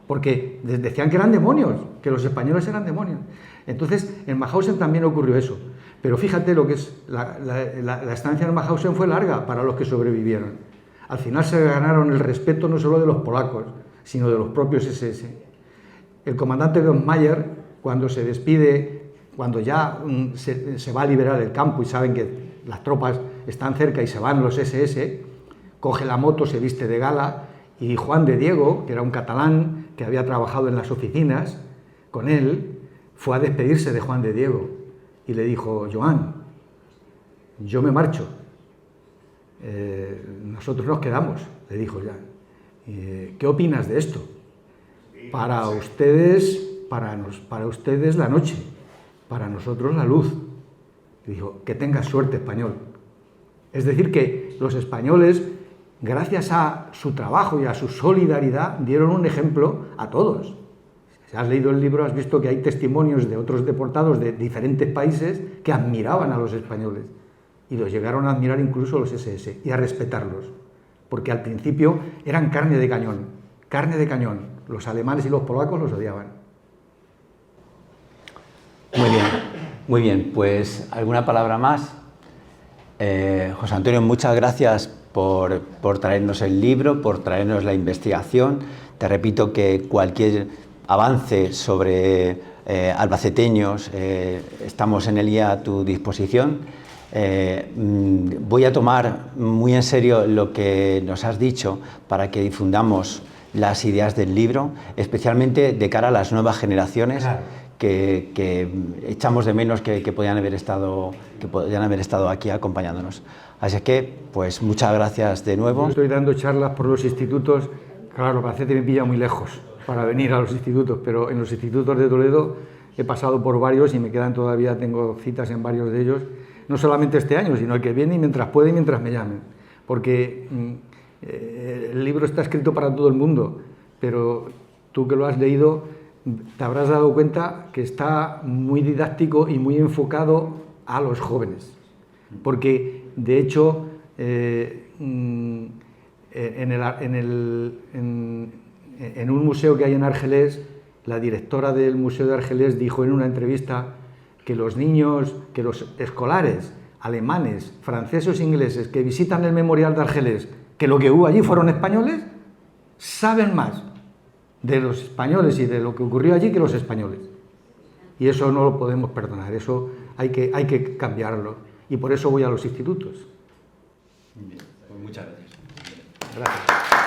porque decían que eran demonios, que los españoles eran demonios. Entonces, en Mauthausen también ocurrió eso. Pero fíjate lo que es, la estancia en Mauthausen fue larga para los que sobrevivieron. Al final se ganaron el respeto no solo de los polacos, sino de los propios SS. El comandante von Mayer, cuando se despide, cuando ya se va a liberar el campo y saben que las tropas están cerca y se van los SS, coge la moto, se viste de gala, y Juan de Diego, que era un catalán que había trabajado en las oficinas con él, fue a despedirse de Juan de Diego y le dijo: Joan, yo me marcho, nosotros nos quedamos, le dijo ya. ¿Qué opinas de esto? Para ustedes la noche, para nosotros la luz. Y dijo: que tengas suerte, español. Es decir, que los españoles, gracias a su trabajo y a su solidaridad, dieron un ejemplo a todos. Si has leído el libro, has visto que hay testimonios de otros deportados de diferentes países que admiraban a los españoles. Y los llegaron a admirar incluso los SS y a respetarlos. Porque al principio eran carne de cañón. Carne de cañón. Los alemanes y los polacos los odiaban. Muy bien. Pues, ¿alguna palabra más? José Antonio, muchas gracias por traernos el libro, por traernos la investigación. Te repito que cualquier avance sobre albaceteños, estamos en el IA a tu disposición. Voy a tomar muy en serio lo que nos has dicho para que difundamos las ideas del libro, especialmente de cara a las nuevas generaciones. Claro. Que echamos de menos que podían haber estado aquí acompañándonos. Así que, pues, muchas gracias de nuevo. Yo estoy dando charlas por los institutos. Claro, Albacete me pilla muy lejos para venir a los institutos, pero en los institutos de Toledo he pasado por varios y me quedan todavía, tengo citas en varios de ellos, no solamente este año, sino el que viene y mientras puede y mientras me llamen. Porque el libro está escrito para todo el mundo, pero tú que lo has leído te habrás dado cuenta que está muy didáctico y muy enfocado a los jóvenes. Porque, de hecho, en un museo que hay en Argelés, la directora del Museo de Argelés dijo en una entrevista que los niños, que los escolares alemanes, franceses e ingleses que visitan el Memorial de Argelés, que lo que hubo allí fueron españoles, saben más de los españoles y de lo que ocurrió allí que los españoles. Y eso no lo podemos perdonar, eso hay que cambiarlo. Y por eso voy a los institutos. Bien, pues muchas gracias. Gracias.